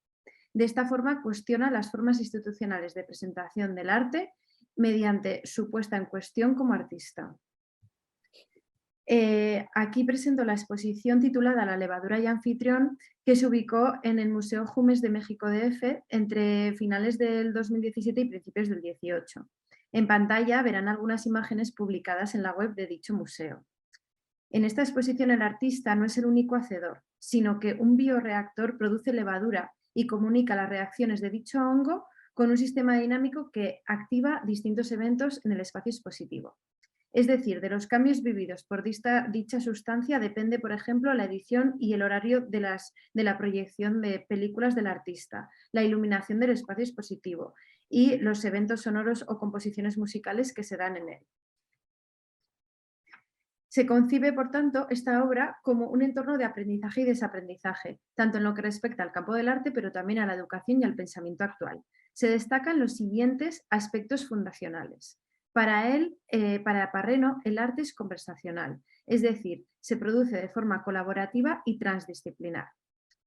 De esta forma cuestiona las formas institucionales de presentación del arte mediante su puesta en cuestión como artista. Aquí presento la exposición titulada La levadura y anfitrión, que se ubicó en el Museo Jumes de México DF entre finales del 2017 y principios del 2018. En pantalla verán algunas imágenes publicadas en la web de dicho museo. En esta exposición el artista no es el único hacedor, sino que un bioreactor produce levadura y comunica las reacciones de dicho hongo con un sistema dinámico que activa distintos eventos en el espacio expositivo. Es decir, de los cambios vividos por dicha sustancia depende, por ejemplo, la edición y el horario de la proyección de películas del artista, la iluminación del espacio expositivo y los eventos sonoros o composiciones musicales que se dan en él. Se concibe, por tanto, esta obra como un entorno de aprendizaje y desaprendizaje, tanto en lo que respecta al campo del arte, pero también a la educación y al pensamiento actual. Se destacan los siguientes aspectos fundacionales. Para Parreno, el arte es conversacional, es decir, se produce de forma colaborativa y transdisciplinar.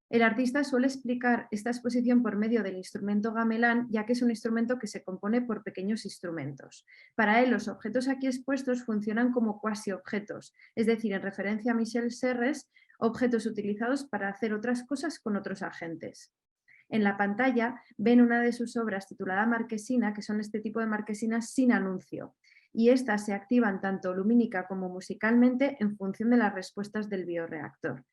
El artista suele explicar esta exposición por medio del instrumento gamelán, ya que es un instrumento que se compone por pequeños instrumentos. Para él, los objetos aquí expuestos funcionan como cuasi-objetos, es decir, en referencia a Michel Serres, objetos utilizados para hacer otras cosas con otros agentes. En la pantalla ven una de sus obras titulada Marquesina, que son este tipo de marquesinas sin anuncio, y estas se activan tanto lumínica como musicalmente en función de las respuestas del bioreactor,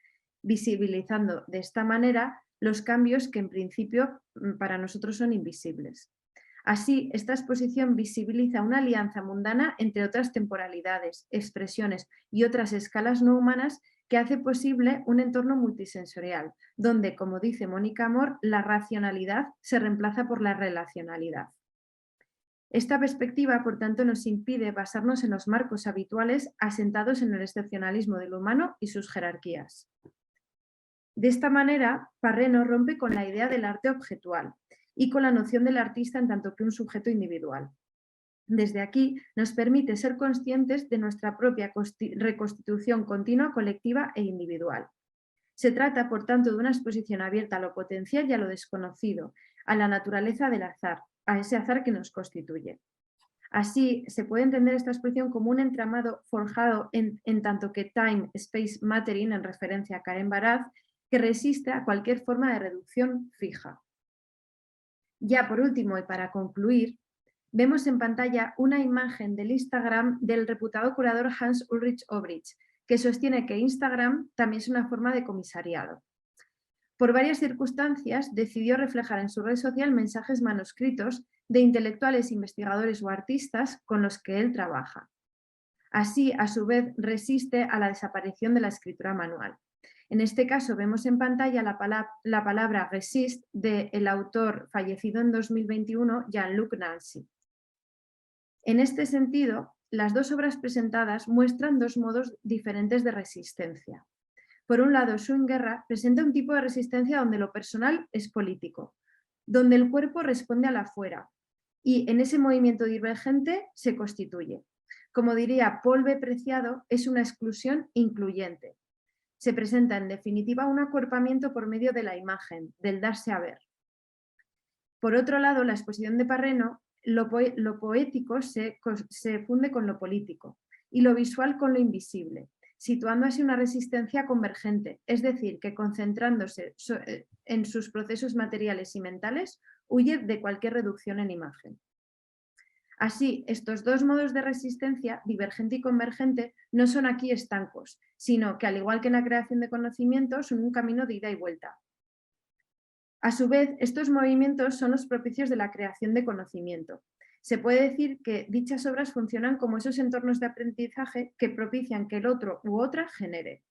visibilizando de esta manera los cambios que en principio para nosotros son invisibles. Así, esta exposición visibiliza una alianza mundana entre otras temporalidades, expresiones y otras escalas no humanas que hace posible un entorno multisensorial, donde, como dice Mónica Amor, la racionalidad se reemplaza por la relacionalidad. Esta perspectiva, por tanto, nos impide basarnos en los marcos habituales asentados en el excepcionalismo del humano y sus jerarquías. De esta manera, Parreno rompe con la idea del arte objetual y con la noción del artista en tanto que un sujeto individual. Desde aquí nos permite ser conscientes de nuestra propia reconstitución continua, colectiva e individual. Se trata, por tanto, de una exposición abierta a lo potencial y a lo desconocido, a la naturaleza del azar, a ese azar que nos constituye. Así, se puede entender esta exposición como un entramado forjado en tanto que time, space, mattering, en referencia a Karen Baraz, que resiste a cualquier forma de reducción fija. Ya por último, y para concluir, vemos en pantalla una imagen del Instagram del reputado curador Hans Ulrich Obrich, que sostiene que Instagram también es una forma de comisariado. Por varias circunstancias, decidió reflejar en su red social mensajes manuscritos de intelectuales, investigadores o artistas con los que él trabaja. Así, a su vez, resiste a la desaparición de la escritura manual. En este caso vemos en pantalla la palabra resist del autor fallecido en 2021, Jean-Luc Nancy. En este sentido, las dos obras presentadas muestran dos modos diferentes de resistencia. Por un lado, Swing-Guerra presenta un tipo de resistencia donde lo personal es político, donde el cuerpo responde al afuera y en ese movimiento divergente se constituye. Como diría Paul B. Preciado, es una exclusión incluyente. Se presenta en definitiva un acuerpamiento por medio de la imagen, del darse a ver. Por otro lado, la exposición de Parreno, lo poético se funde con lo político y lo visual con lo invisible, situando así una resistencia convergente, es decir, que concentrándose en sus procesos materiales y mentales, huye de cualquier reducción en imagen. Así, estos dos modos de resistencia, divergente y convergente, no son aquí estancos, sino que, al igual que en la creación de conocimiento, son un camino de ida y vuelta. A su vez, estos movimientos son los propicios de la creación de conocimiento. Se puede decir que dichas obras funcionan como esos entornos de aprendizaje que propician que el otro u otra genere.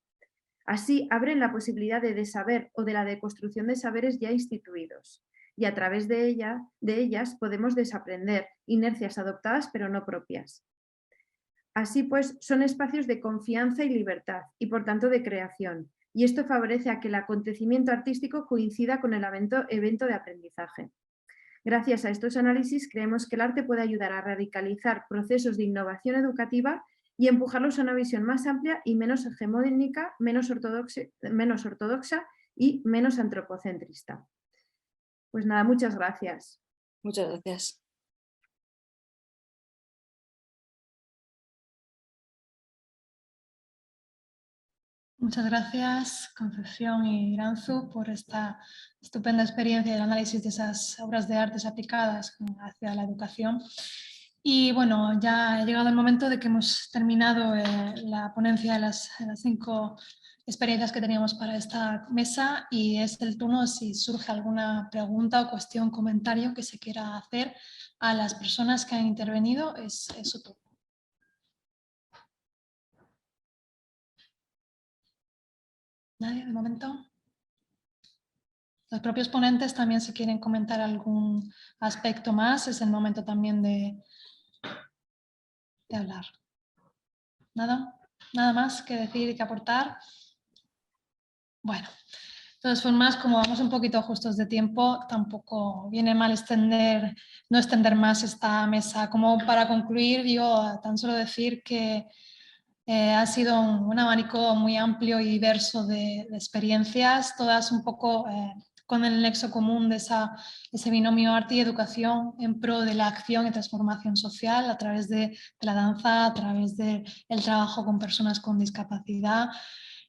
Así, abren la posibilidad de desaber o de la deconstrucción de saberes ya instituidos. Y a través de ellas podemos desaprender inercias adoptadas pero no propias. Así pues, son espacios de confianza y libertad y por tanto de creación, y esto favorece a que el acontecimiento artístico coincida con el evento de aprendizaje. Gracias a estos análisis creemos que el arte puede ayudar a radicalizar procesos de innovación educativa y empujarlos a una visión más amplia y menos hegemónica, menos ortodoxa y menos antropocentrista. Pues nada, muchas gracias. Muchas gracias. Muchas gracias, Concepción y Iranzu, por esta estupenda experiencia del análisis de esas obras de artes aplicadas hacia la educación. Y bueno, ya ha llegado el momento de que hemos terminado la ponencia de las 5 experiencias que teníamos para esta mesa y es el turno si surge alguna pregunta o cuestión, comentario que se quiera hacer a las personas que han intervenido, es su turno. ¿Nadie de momento? Los propios ponentes también, si quieren comentar algún aspecto más, es el momento también de hablar. ¿Nada? ¿Nada más que decir y que aportar? Bueno, de todas formas, como vamos un poquito justos de tiempo, tampoco viene mal no extender más esta mesa. Como para concluir, yo tan solo decir que ha sido un abanico muy amplio y diverso de experiencias, todas un poco con el nexo común de ese binomio arte y educación en pro de la acción y transformación social a través de la danza, a través del trabajo con personas con discapacidad,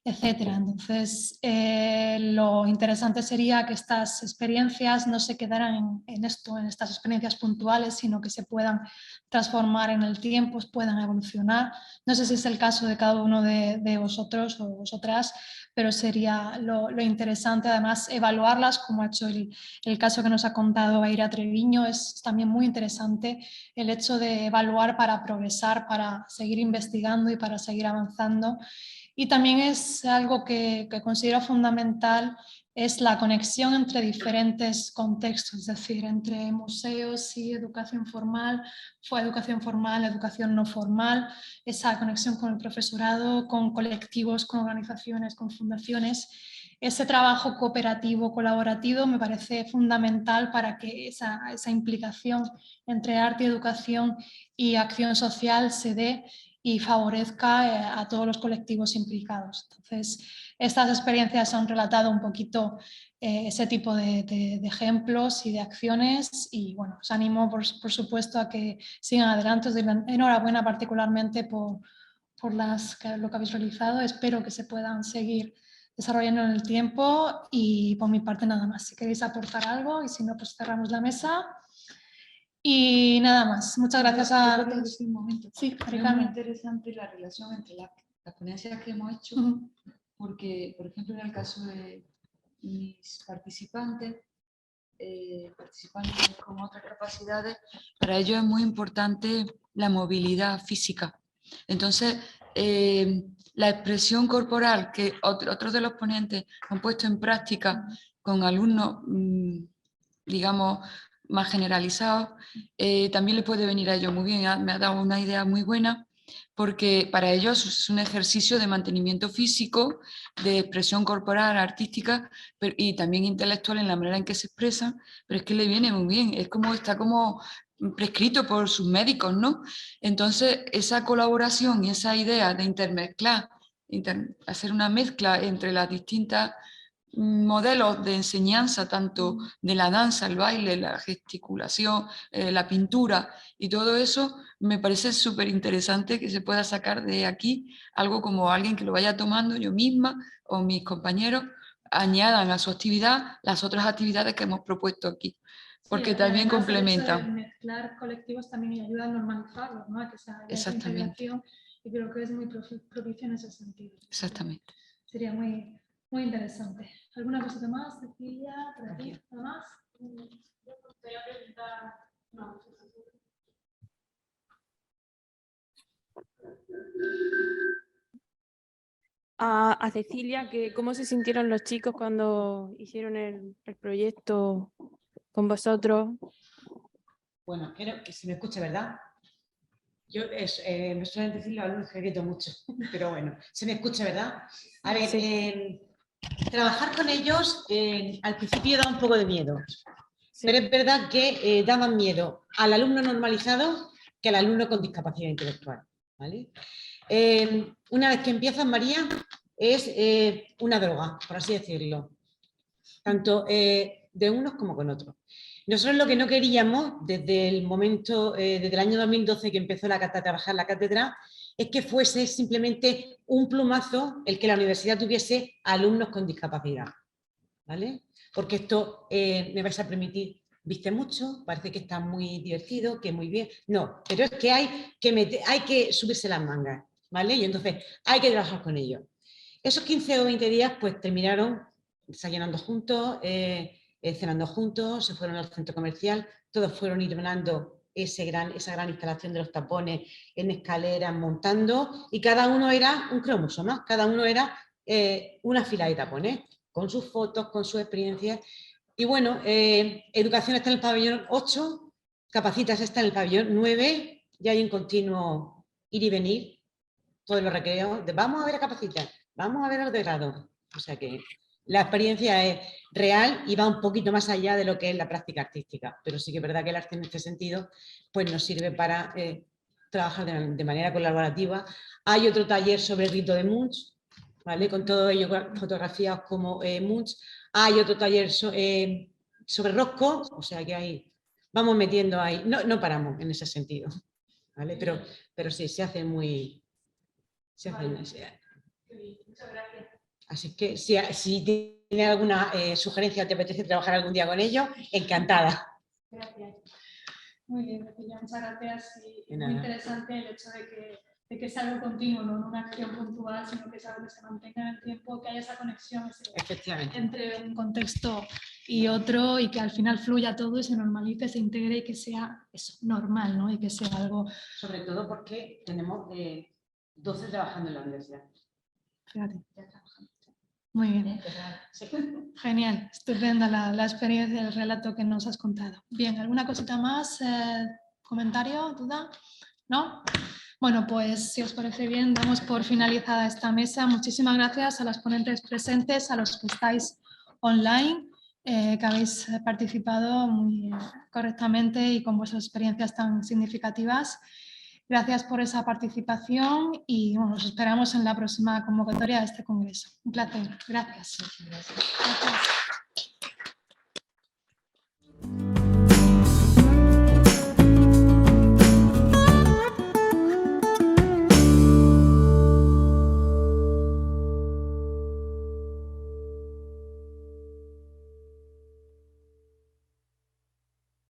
etcétera. Entonces, lo interesante sería que estas experiencias no se quedaran en estas experiencias puntuales, sino que se puedan transformar en el tiempo, puedan evolucionar. No sé si es el caso de cada uno de vosotros o vosotras, pero sería lo interesante además evaluarlas, como ha hecho el caso que nos ha contado Aira Treviño. Es también muy interesante el hecho de evaluar para progresar, para seguir investigando y para seguir avanzando. Y también es algo que considero fundamental, es la conexión entre diferentes contextos, es decir, entre museos y educación formal, educación no formal, esa conexión con el profesorado, con colectivos, con organizaciones, con fundaciones. ese trabajo cooperativo, colaborativo, me parece fundamental para que esa implicación entre arte y educación y acción social se dé y favorezca a todos los colectivos implicados. Entonces, estas experiencias han relatado un poquito ese tipo de ejemplos y de acciones y bueno, os animo por supuesto a que sigan adelante. Os doy enhorabuena particularmente por lo que habéis realizado. Espero que se puedan seguir desarrollando en el tiempo y por mi parte nada más. Si queréis aportar algo y si no, pues cerramos la mesa. Y nada más. Muchas gracias a todos. Un momento. Sí, es muy interesante la relación entre las ponencias que hemos hecho, porque, por ejemplo, en el caso de mis participantes con otras capacidades, para ellos es muy importante la movilidad física. Entonces, la expresión corporal que otros de los ponentes han puesto en práctica con alumnos, digamos, más generalizados, también les puede venir a ellos muy bien. Me ha dado una idea muy buena, porque para ellos es un ejercicio de mantenimiento físico, de expresión corporal, artística y también intelectual en la manera en que se expresan, pero es que le viene muy bien, está como prescrito por sus médicos, ¿no? Entonces, esa colaboración y esa idea de intermezclar, hacer una mezcla entre las distintas modelos de enseñanza, tanto de la danza, el baile, la gesticulación, la pintura y todo eso, me parece súper interesante que se pueda sacar de aquí algo como alguien que lo vaya tomando, yo misma o mis compañeros añadan a su actividad las otras actividades que hemos propuesto aquí, porque también complementan. El hecho de mezclar colectivos también ayuda a normalizarlos, ¿no? A que sea esa integración, y creo que es muy propicio en ese sentido. Exactamente. Sería muy interesante. ¿Alguna cosita más, Cecilia? ¿Por aquí? ¿Nada más? Yo me gustaría preguntar... No. A Cecilia, que cómo se sintieron los chicos cuando hicieron el proyecto con vosotros. Bueno, quiero que se me escuche, ¿verdad? Yo me suelen decir los alumnos que grito mucho, pero bueno, se me escucha, ¿verdad? A ver, sí. Trabajar con ellos al principio da un poco de miedo, sí. Pero es verdad que da más miedo al alumno normalizado que al alumno con discapacidad intelectual, ¿vale? Una vez que empiezas, María, es una droga, por así decirlo, tanto de unos como con otros. Nosotros lo que no queríamos desde el momento, desde el año 2012 que empezó a trabajar la cátedra, es que fuese simplemente un plumazo el que la universidad tuviese alumnos con discapacidad, ¿vale? Porque esto me vais a permitir, viste mucho, parece que está muy divertido, que muy bien, no, pero es que hay que subirse las mangas, ¿vale? Y entonces hay que trabajar con ellos. Esos 15 o 20 días pues terminaron desayunando juntos, cenando juntos, se fueron al centro comercial, todos fueron hibernando esa gran instalación de los tapones en escaleras, montando, y cada uno era un cromosoma, cada uno era una fila de tapones, con sus fotos, con sus experiencias. Y bueno, educación está en el pabellón 8, Capacitas está en el pabellón 9, y hay un continuo ir y venir, todos los recreos, de vamos a ver a Capacitas, vamos a ver al de grado. O sea que la experiencia es real y va un poquito más allá de lo que es la práctica artística, pero sí que es verdad que el arte en este sentido pues nos sirve para trabajar de manera colaborativa. Hay otro taller sobre el rito de Munch, ¿vale? Con todo ello fotografías como Munch. Hay otro taller sobre Roscoe, o sea que ahí vamos metiendo ahí, no paramos en ese sentido, ¿vale? Pero sí, se hace muy... Se hace muy... Muchas gracias. Así que si tiene alguna sugerencia o te apetece trabajar algún día con ellos, encantada. Gracias. Muy bien, Cecilia, muchas gracias. Y muy interesante el hecho de que sea algo continuo, no una acción puntual, sino que es algo que se mantenga en el tiempo, que haya esa conexión entre un contexto y otro, y que al final fluya todo y se normalice, se integre y que sea eso, normal, ¿no? Y que sea algo... Sobre todo porque tenemos 12 trabajando en la universidad. Fíjate. Muy bien. Genial, estupenda la experiencia, el relato que nos has contado. Bien, ¿alguna cosita más? ¿Comentario? ¿Duda? ¿No? Bueno, pues si os parece bien, damos por finalizada esta mesa. Muchísimas gracias a las ponentes presentes, a los que estáis online, que habéis participado muy correctamente y con vuestras experiencias tan significativas. Gracias por esa participación y bueno, os esperamos en la próxima convocatoria de este congreso. Un placer. Gracias. Gracias.